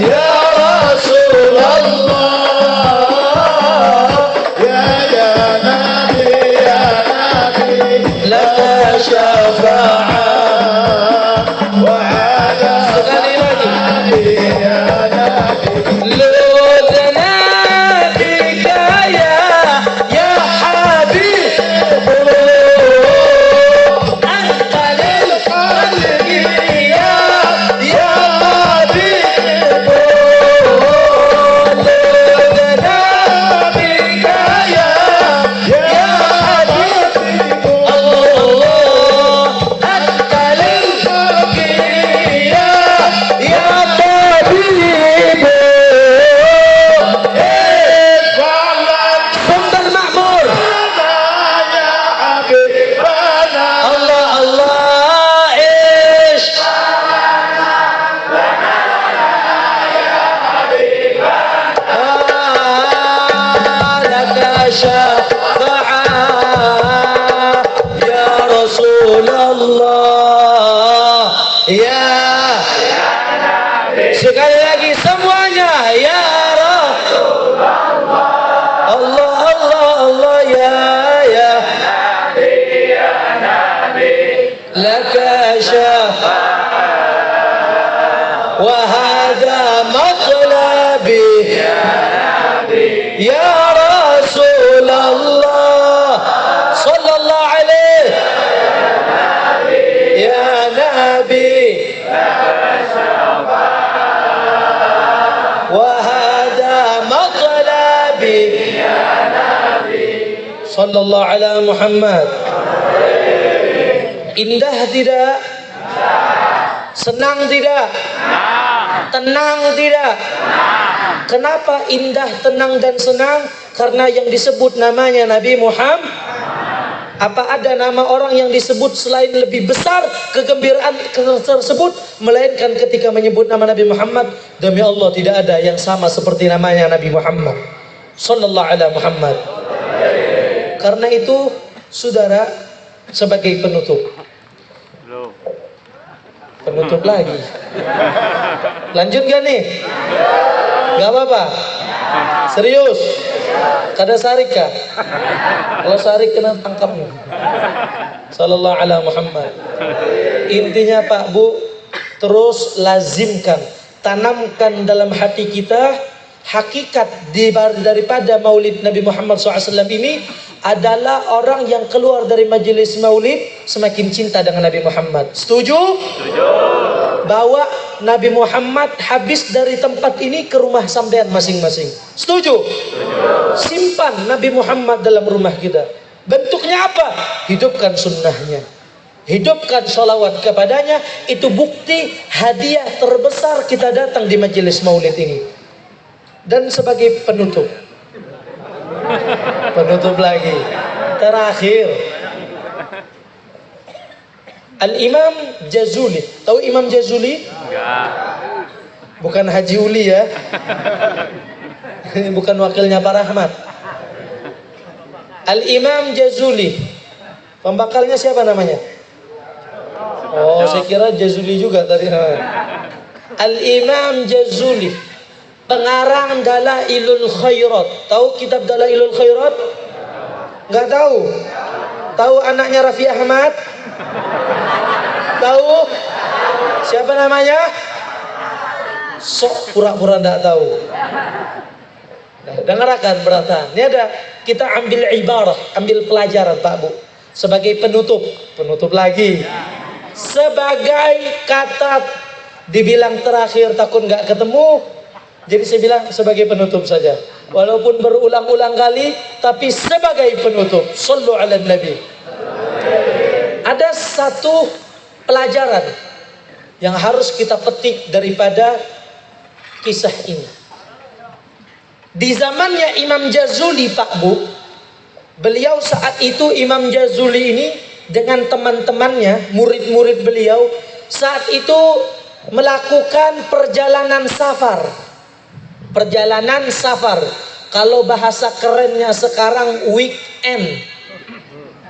Speaker 1: ya Rasulullah. Laka syafa'ah wa ala sekali lagi lutna bika ya habib anta lil qalbi ya habib lutna bika ya habib sekali lagi semuanya ya Rasulullah. Allah Allah Allah ya Nabi laka syafa'ah wa hadha matlabi ya Rasulullah sallallahu alaihi ya Nabi وهذا مطلبي يا نبي sallallahu ala Muhammad. Indah tidak? Senang tidak? Tenang tidak? Kenapa indah, tenang dan senang? Karena yang disebut namanya Nabi Muhammad. Apa ada nama orang yang disebut selain lebih besar kegembiraan tersebut, melainkan ketika menyebut nama Nabi Muhammad? Demi Allah tidak ada yang sama seperti namanya Nabi Muhammad sallallahu alaihi Muhammad. Karena itu saudara, sebagai penutup lagi, lanjut gak nih? Gak apa-apa? Serius? Kada sarik kah? Kalau sarik kena tangkapmu. Sallallahu alaihi Muhammad. Intinya Pak Bu, terus lazimkan, tanamkan dalam hati kita hakikat daripada maulid Nabi Muhammad SAW ini adalah orang yang keluar dari majelis maulid semakin cinta dengan Nabi Muhammad. Setuju? Setuju. Bawa Nabi Muhammad habis dari tempat ini ke rumah sampean masing-masing. Setuju? Setuju. Simpan Nabi Muhammad dalam rumah kita. Bentuknya apa? Hidupkan sunnahnya, hidupkan sholawat kepadanya. Itu bukti hadiah terbesar kita datang di majelis maulid ini. Dan sebagai penutup lagi, terakhir, Al-Imam Jazuli. Tahu Imam Jazuli? Enggak. Bukan Haji Uli ya. Bukan wakilnya Pak Rahmat. Al-Imam Jazuli. Pembakalnya siapa namanya? Oh, saya kira Jazuli juga tadi. Al-Imam Jazuli, pengarang Dalailul Khairat. Tahu kitab Dalailul Khairat? Enggak tahu? Tahu anaknya Raffi Ahmad? Tahu? Siapa namanya? Sok pura-pura enggak tahu. Nah, dengarkan beratan. Ini ada, kita ambil ibarah, ambil pelajaran Pak Bu. Sebagai penutup lagi. Sebagai kata dibilang terakhir takut nggak ketemu, jadi saya bilang sebagai penutup saja. Walaupun berulang-ulang kali, tapi sebagai penutup. Shallu ala Nabi. Ada satu pelajaran yang harus kita petik daripada kisah ini. Di zamannya Imam Jazuli Pak Bu, beliau saat itu Imam Jazuli ini dengan teman-temannya, murid-murid beliau, saat itu melakukan perjalanan safar. Perjalanan safar. Kalau bahasa kerennya sekarang weekend.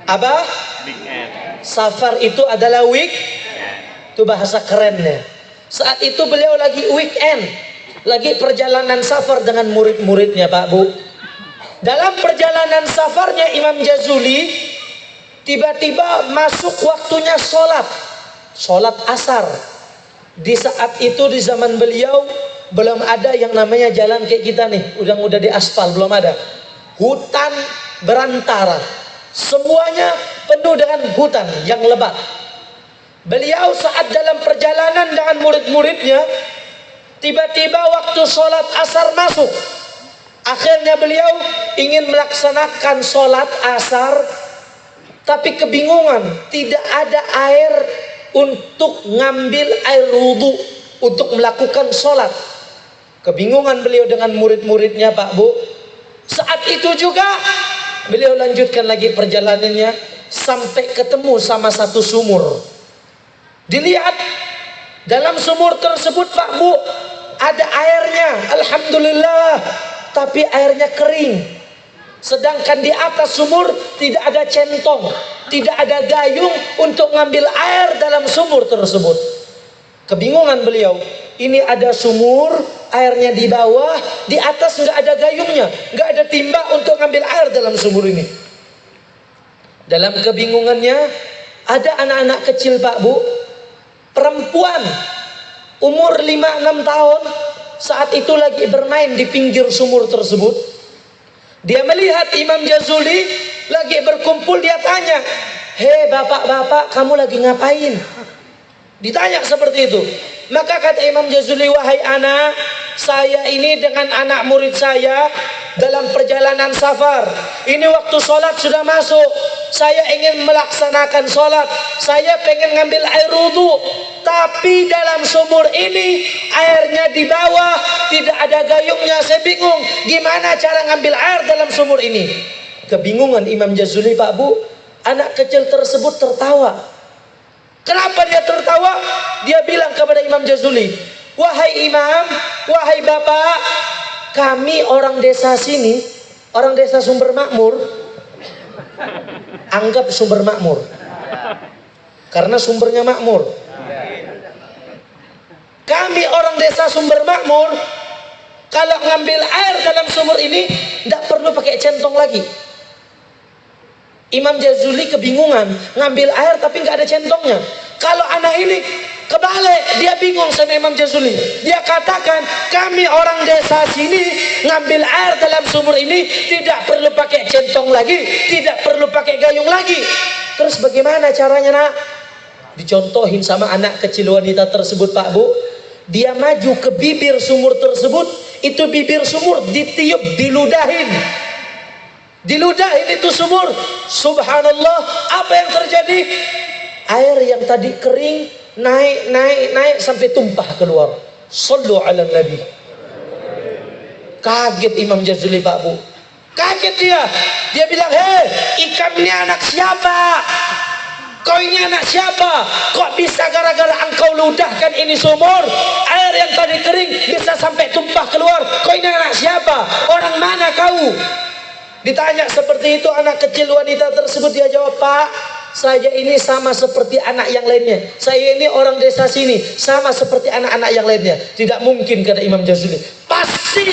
Speaker 1: Apa? Weekend. Safar itu adalah itu bahasa kerennya. Saat itu beliau lagi weekend, lagi perjalanan safar dengan murid-muridnya Pak Bu. Dalam perjalanan safarnya Imam Jazuli tiba-tiba masuk waktunya sholat asar. Di saat itu di zaman beliau belum ada yang namanya jalan kayak kita nih, udah di aspal, belum ada. Hutan berantara, semuanya penuh dengan hutan yang lebat. Beliau saat dalam perjalanan dengan murid-muridnya, tiba-tiba waktu sholat asar masuk. Akhirnya beliau ingin melaksanakan sholat asar, tapi kebingungan, tidak ada air untuk ngambil air wudhu untuk melakukan sholat. Kebingungan beliau dengan murid-muridnya Pak Bu. Saat itu juga beliau lanjutkan lagi perjalanannya sampai ketemu sama satu sumur. Dilihat dalam sumur tersebut Pak Bu, ada airnya, alhamdulillah, tapi airnya kering. Sedangkan di atas sumur tidak ada centong, tidak ada gayung untuk ngambil air dalam sumur tersebut. Kebingungan beliau, ini ada sumur, airnya di bawah, di atas nggak ada gayungnya, nggak ada timba untuk ngambil air dalam sumur ini. Dalam kebingungannya, ada anak-anak kecil Pak Bu, perempuan umur 5-6 tahun, saat itu lagi bermain di pinggir sumur tersebut. Dia melihat Imam Jazuli lagi berkumpul, dia tanya, "Hei bapak-bapak, kamu lagi ngapain?" Ditanya seperti itu. Maka kata Imam Jazuli, "Wahai anak, saya ini dengan anak murid saya dalam perjalanan safar. Ini waktu sholat sudah masuk. Saya ingin melaksanakan sholat. Saya pengen ngambil air wudhu. Tapi dalam sumur ini airnya di bawah, tidak ada gayungnya. Saya bingung gimana cara ngambil air dalam sumur ini." Kebingungan Imam Jazuli Pak Bu. Anak kecil tersebut tertawa. Kenapa dia tertawa? Dia bilang kepada Imam Jazuli, "Wahai Imam, wahai Bapak, kami orang desa sini, orang desa Sumber Makmur." Anggap sumber makmur, karena sumbernya makmur. Kami orang desa Sumber Makmur, kalau ngambil air dalam sumur ini tidak perlu pakai centong lagi. Imam Jazuli kebingungan, ngambil air tapi nggak ada centongnya. Kalau anak ini kebalik, dia bingung sama Imam Jazuli. Dia katakan, kami orang desa sini ngambil air dalam sumur ini tidak perlu pakai centong lagi, tidak perlu pakai gayung lagi. Terus bagaimana caranya nak? Dicontohin sama anak kecil wanita tersebut Pak Bu. Dia maju ke bibir sumur tersebut, itu bibir sumur ditiup, diludahin. Diludahin itu sumur. Subhanallah, apa yang terjadi? Air yang tadi kering naik sampai tumpah keluar. Sallu ala Nabi. Kaget Imam Jazuli Pak Bu. Kaget dia. Dia bilang, "Hei, ikan ini anak siapa? Kau ini anak siapa? Kok bisa gara-gara engkau ludahkan ini sumur, air yang tadi kering bisa sampai tumpah keluar? Kau ini anak siapa? Orang mana kau?" Ditanya seperti itu anak kecil wanita tersebut, dia jawab, "Pak, saya ini sama seperti anak yang lainnya. Saya ini orang desa sini, sama seperti anak-anak yang lainnya." Tidak mungkin kata Imam Jazuli. Pasti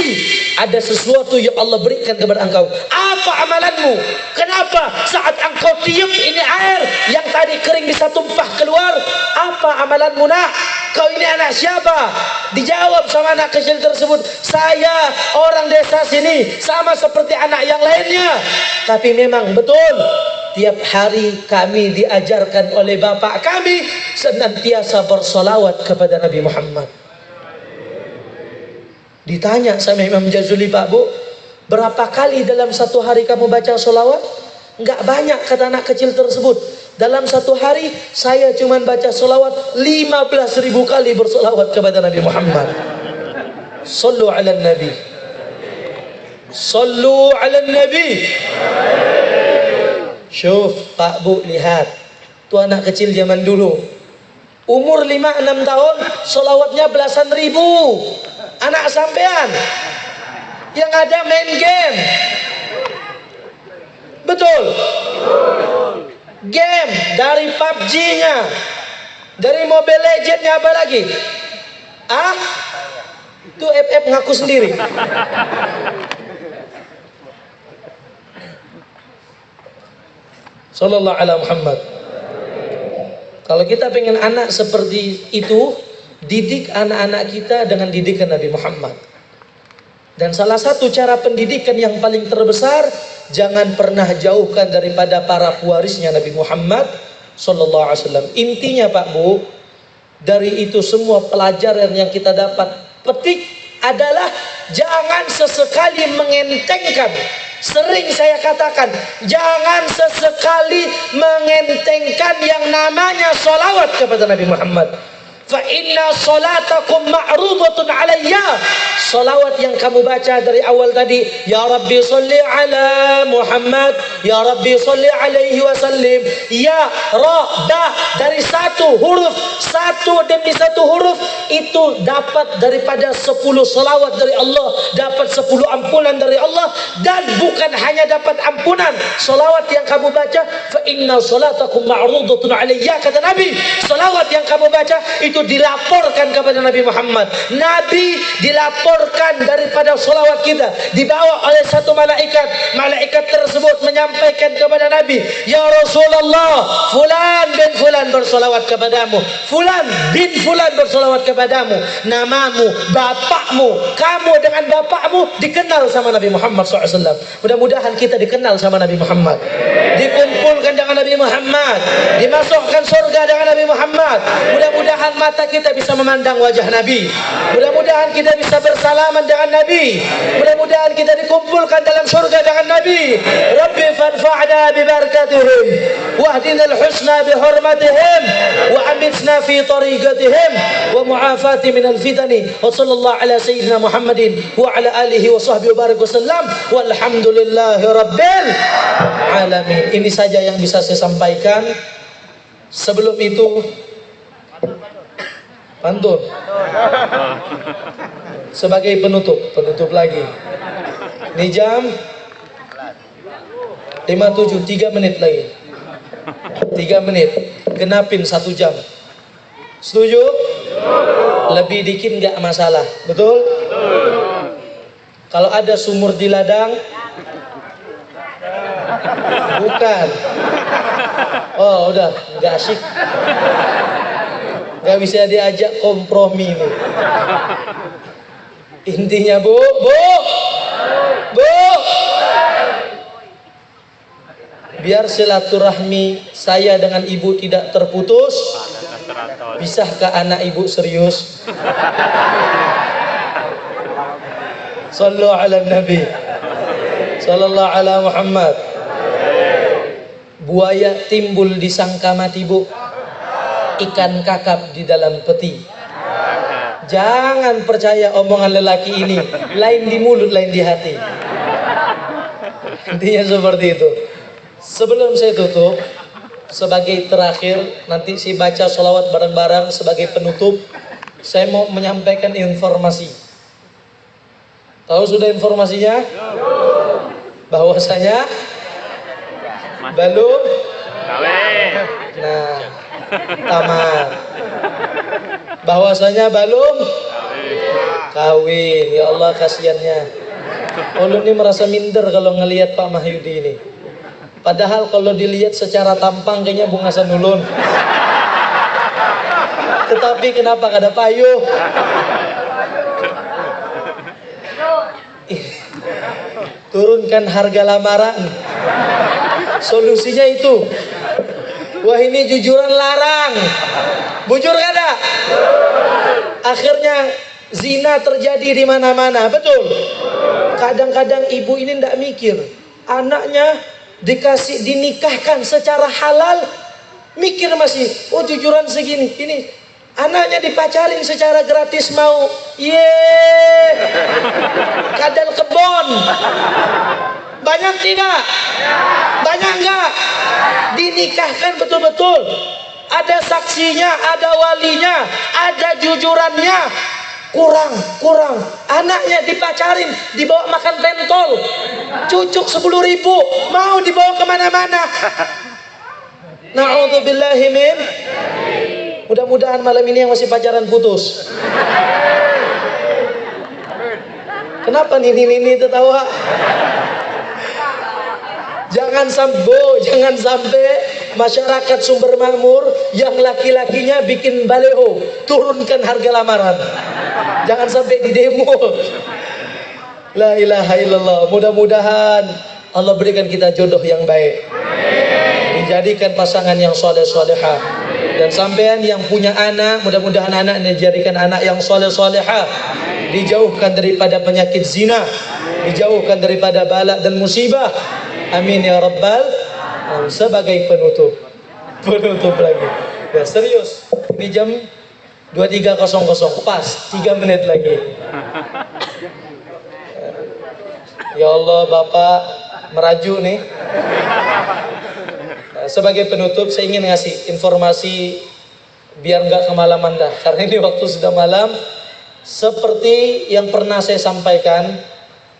Speaker 1: ada sesuatu yang Allah berikan kepada engkau. Apa amalanmu? Kenapa saat engkau tiup ini air yang tadi kering bisa tumpah keluar? Apa amalanmu nak? Kau ini anak siapa? Dijawab sama anak kecil tersebut, "Saya orang desa sini, sama seperti anak yang lainnya." Tapi memang betul, tiap hari kami diajarkan oleh bapak kami senantiasa bersolawat kepada Nabi Muhammad. Ditanya sama Imam Jazuli, "Pak Bu, berapa kali dalam satu hari kamu baca solawat?" "Enggak banyak," kata anak kecil tersebut. "Dalam satu hari saya cuma baca solawat 15.000 kali bersolawat kepada Nabi Muhammad." Sallu ala Nabi. Sallu ala Nabi. Syuf Pak Bu, lihat. Itu anak kecil zaman dulu. Umur 5-6 tahun, solawatnya belasan ribu. Anak sampean yang ada main game. Betul. Game dari PUBG-nya, dari Mobile Legends-nya, apa lagi? Ah, itu FF ngaku sendiri. Sallallahu ala Muhammad. Kalau kita pengen anak seperti itu, didik anak-anak kita dengan didikan Nabi Muhammad. Dan salah satu cara pendidikan yang paling terbesar, jangan pernah jauhkan daripada para pewarisnya Nabi Muhammad sallallahu alaihi wasallam. Intinya Pak Bu, dari itu semua pelajaran yang kita dapat petik adalah jangan sesekali mengentengkan. Sering saya katakan, jangan sesekali mengentengkan yang namanya sholawat kepada Nabi Muhammad. Fa inna salatakum ma'rudatun alayya. Salawat yang kamu baca dari awal tadi, ya Rabbi salli ala Muhammad, ya Rabbi salli alaihi wasallim, ya ra ba, dari satu huruf, satu demi satu huruf itu dapat daripada 10 salawat dari Allah, dapat 10 ampunan dari Allah. Dan bukan hanya dapat ampunan, salawat yang kamu baca, fa inna salatakum ma'rudatun alayya, kata Nabi, salawat yang kamu baca itu dilaporkan kepada Nabi Muhammad. Nabi dilaporkan daripada salawat kita, dibawa oleh satu malaikat. Malaikat tersebut menyampaikan kepada Nabi, ya Rasulullah, fulan bin fulan bersalawat kepadamu, fulan bin fulan bersalawat kepadamu, namamu, bapakmu, kamu dengan bapakmu dikenal sama Nabi Muhammad SAW. Mudah-mudahan kita dikenal sama Nabi Muhammad, dikumpulkan dengan Nabi Muhammad, dimasukkan surga dengan Nabi Muhammad. Mudah-mudahan mata kita bisa memandang wajah Nabi. Mudah-mudahan kita bisa bersalaman dengan Nabi. Mudah-mudahan kita dikumpulkan dalam surga dengan Nabi. Rabbi fanfa'na bi barakatihim wahdina al-husna bi hurmatihim wa amitna fi tariqatihim wa mu'afati min al-fitani. Wa sallallahu ala sayyidina Muhammadin wa ala alihi wa sahbihi wa barik wasallam walhamdulillahi rabbil alamin. Ini saja yang bisa saya sampaikan. Sebelum itu pantun sebagai penutup lagi. Ini jam 57, 3 menit lagi. 3 menit, genapin 1 jam. Setuju? Lebih dikit nggak masalah, betul? Kalau ada sumur di ladang, bukan. Oh udah, nggak asyik. Gak bisa diajak kompromi nih. Intinya bu, biar silaturahmi saya dengan ibu tidak terputus. Bisakah anak ibu serius? Sallu ala Nabi, sallallahu ala Muhammad. Buaya timbul di sangka mati bu, ikan kakap di dalam peti. Jangan percaya omongan lelaki ini, lain di mulut, lain di hati. Intinya seperti itu. Sebelum saya tutup, sebagai terakhir, nanti saya baca sholawat bareng-bareng sebagai penutup. Saya mau menyampaikan informasi. Tahu sudah informasinya? Bahwasanya belum
Speaker 2: Kawin.
Speaker 1: nah tamat. Bahwasanya belum kawin. Ya Allah kasihannya. Ulun ini merasa minder kalau ngelihat Pak Mahyudi ini. Padahal kalau dilihat secara tampang kayaknya Bung Hasan Ulun. Tetapi kenapa kada payuh? Turunkan harga lamaran. Solusinya itu. Wah ini jujuran larang. Bujur kada? Akhirnya zina terjadi di mana-mana, betul? Kadang-kadang ibu ini ndak mikir, anaknya dinikahkan secara halal, mikir masih, oh jujuran segini, ini anaknya dipacarin secara gratis mau, kadal kebon. Banyak tidak? Banyak enggak? Dinikahkan betul-betul. Ada saksinya, ada walinya, ada jujurannya. Kurang. Anaknya dipacarin, dibawa makan pentol, cucuk 10.000, mau dibawa kemana-mana. Na'udzubillahi min. Mudah-mudahan malam ini yang masih pacaran putus. Kenapa Nini tertawa? Jangan sampai masyarakat Sumber Makmur yang laki-lakinya bikin baleho, turunkan harga lamaran. Jangan sampai di demo. La ilaha illallah. Mudah-mudahan Allah berikan kita jodoh yang baik. Dijadikan pasangan yang soleh-solehah. Dan sampean yang punya anak, mudah-mudahan anaknya dijadikan anak yang soleh-solehah. Dijauhkan daripada penyakit zina, dijauhkan daripada bala dan musibah. Amin ya rabbal alamin. Sebagai penutup lagi. Ya serius. Ini jam 23.00 pas 3 menit lagi. Ya Allah, Bapak merajuk nih. Sebagai penutup saya ingin ngasih informasi biar nggak kemalaman dah. Karena ini waktu sudah malam. Seperti yang pernah saya sampaikan,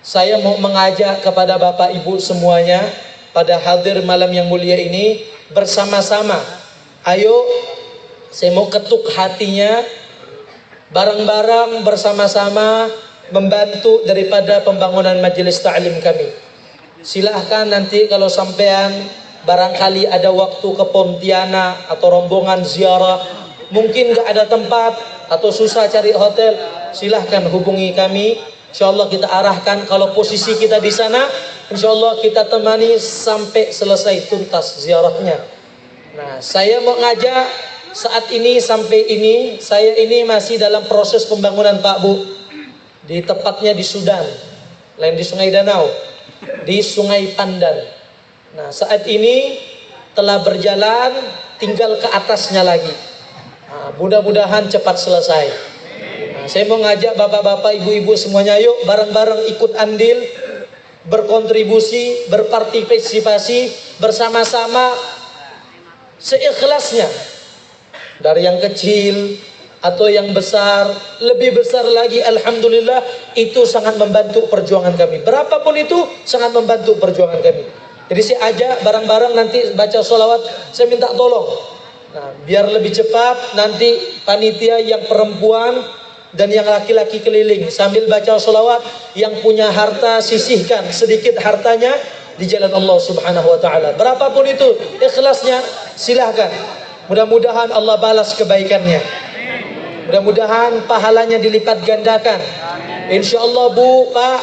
Speaker 1: saya mau mengajak kepada Bapak Ibu semuanya pada hadir malam yang mulia ini bersama-sama. Ayo, saya mau ketuk hatinya, bareng-bareng bersama-sama membantu daripada pembangunan majelis ta'lim kami. Silahkan nanti kalau sampean barangkali ada waktu ke Pontianak atau rombongan ziarah, mungkin gak ada tempat atau susah cari hotel, silahkan hubungi kami. InsyaAllah kita arahkan. Kalau posisi kita di sana, InsyaAllah kita temani sampai selesai tuntas ziarahnya. Nah, saya mau ngajak saat ini sampai ini, saya ini masih dalam proses pembangunan Pak Bu. Di tepatnya di Sudan, lain di Sungai Danau, di Sungai Pandan. Nah, saat ini telah berjalan, tinggal ke atasnya lagi. Nah, mudah-mudahan cepat selesai. Nah, saya mau ngajak bapak-bapak, ibu-ibu semuanya, yuk bareng-bareng ikut andil, berkontribusi, berpartisipasi bersama-sama seikhlasnya. Dari yang kecil atau yang besar, lebih besar lagi, alhamdulillah, itu sangat membantu perjuangan kami. Berapapun itu sangat membantu perjuangan kami. Jadi saya ajak bareng-bareng nanti baca sholawat, saya minta tolong. Nah, biar lebih cepat nanti panitia yang perempuan dan yang laki-laki keliling sambil baca sholawat, yang punya harta sisihkan sedikit hartanya di jalan Allah Subhanahu wa taala. Berapapun itu ikhlasnya, silahkan. Mudah-mudahan Allah balas kebaikannya. Mudah-mudahan pahalanya dilipat gandakan. InsyaAllah Bu, Pak,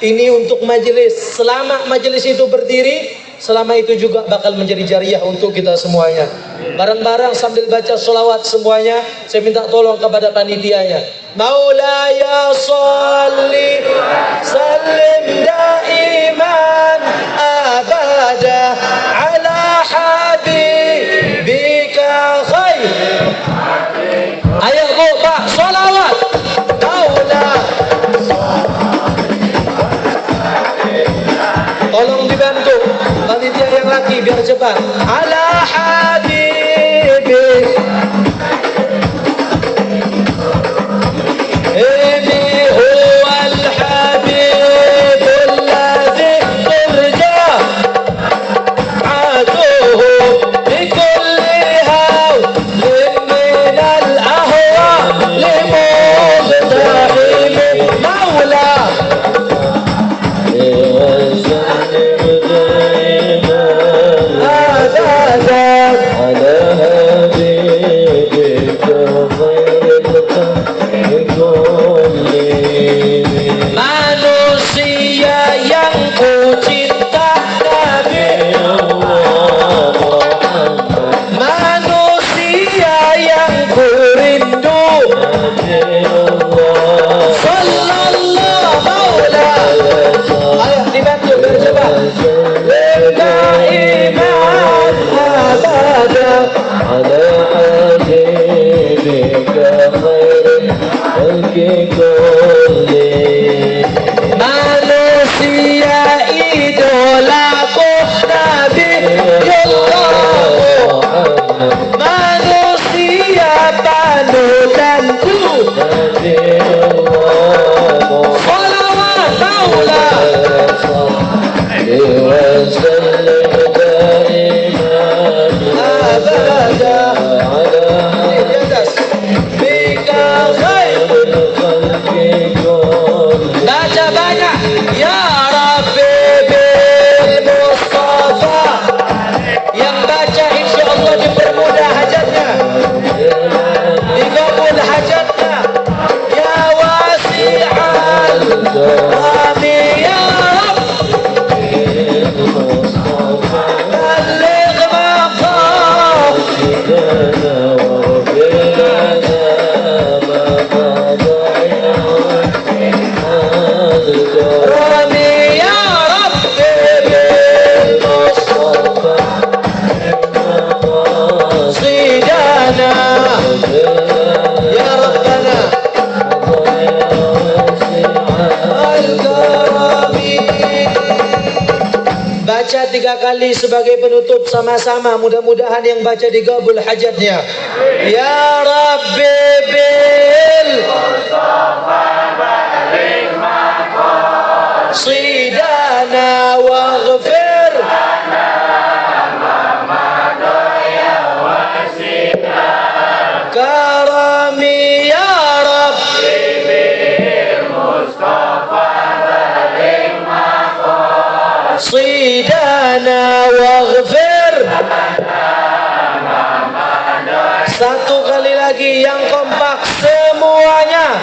Speaker 1: ini untuk majelis. Selama majelis itu berdiri, selama itu juga bakal menjadi jariah untuk kita semuanya. Bareng-bareng sambil baca sholawat semuanya, saya minta tolong kepada panitianya. Maulaya sholli sallim daiman abada ala habibika khair. Ayo Bu, Pak, sholawat. Maula. Tolong dibantu panitia yang laki biar cepat. Ala habibi. Ini huwal habibul ladzi turja atuhu bikulli hawlin minal ahwa limubtahim maula. Manusia yang ku cinta Nabi, manusia yang ku rindu, sallallahu maula. Ayo dibantu bercoba. Daiman abada ala habibika khairul khalqi kullihim. Manusia idolaku Nabi Allah, manusia panutanku Nabi Allah. Salawat maula. وسلم دائما أبدا على kali sebagai penutup sama-sama, mudah-mudahan yang baca digabul hajatnya. Ya Rabbi bil sidana waghfir karami ya Rabbi sidana waghfir. Satu kali lagi yang kompak semuanya.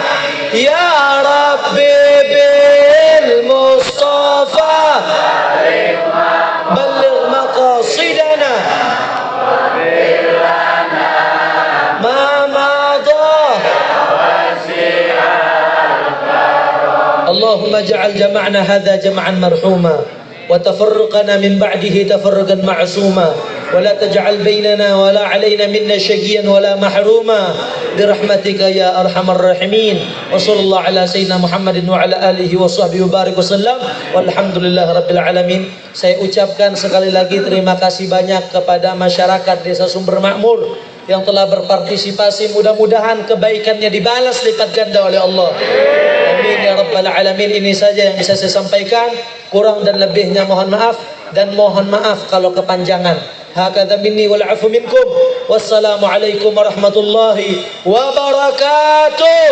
Speaker 1: Ya Rabbi bil Mustafa balligh maqasidana ma madha. Allahumma ja'al jama'na hadha jama'an marhuma wa tafarruqana min ba'dihi tafarruqan ma'suma wa la taj'al bainana wa la 'alaina minna shaqiyyan wa la mahruma birahmatika ya arhamar rahimin. Wa sallallahu ala sayyidina Muhammadin wa ala alihi wa sahbihi wa barik wasallam walhamdulillahi rabbil alamin. Saya ucapkan sekali lagi terima kasih banyak kepada masyarakat Desa Sumber Makmur yang telah berpartisipasi. Mudah-mudahan kebaikannya dibalas lipat ganda oleh Allah. Amin ya rabbal alamin. Ini saja yang bisa saya sampaikan. Kurang dan lebihnya mohon maaf, dan mohon maaf kalau kepanjangan. Hakadha minni wal afu minkum. Wassalamualaikum warahmatullahi wabarakatuh.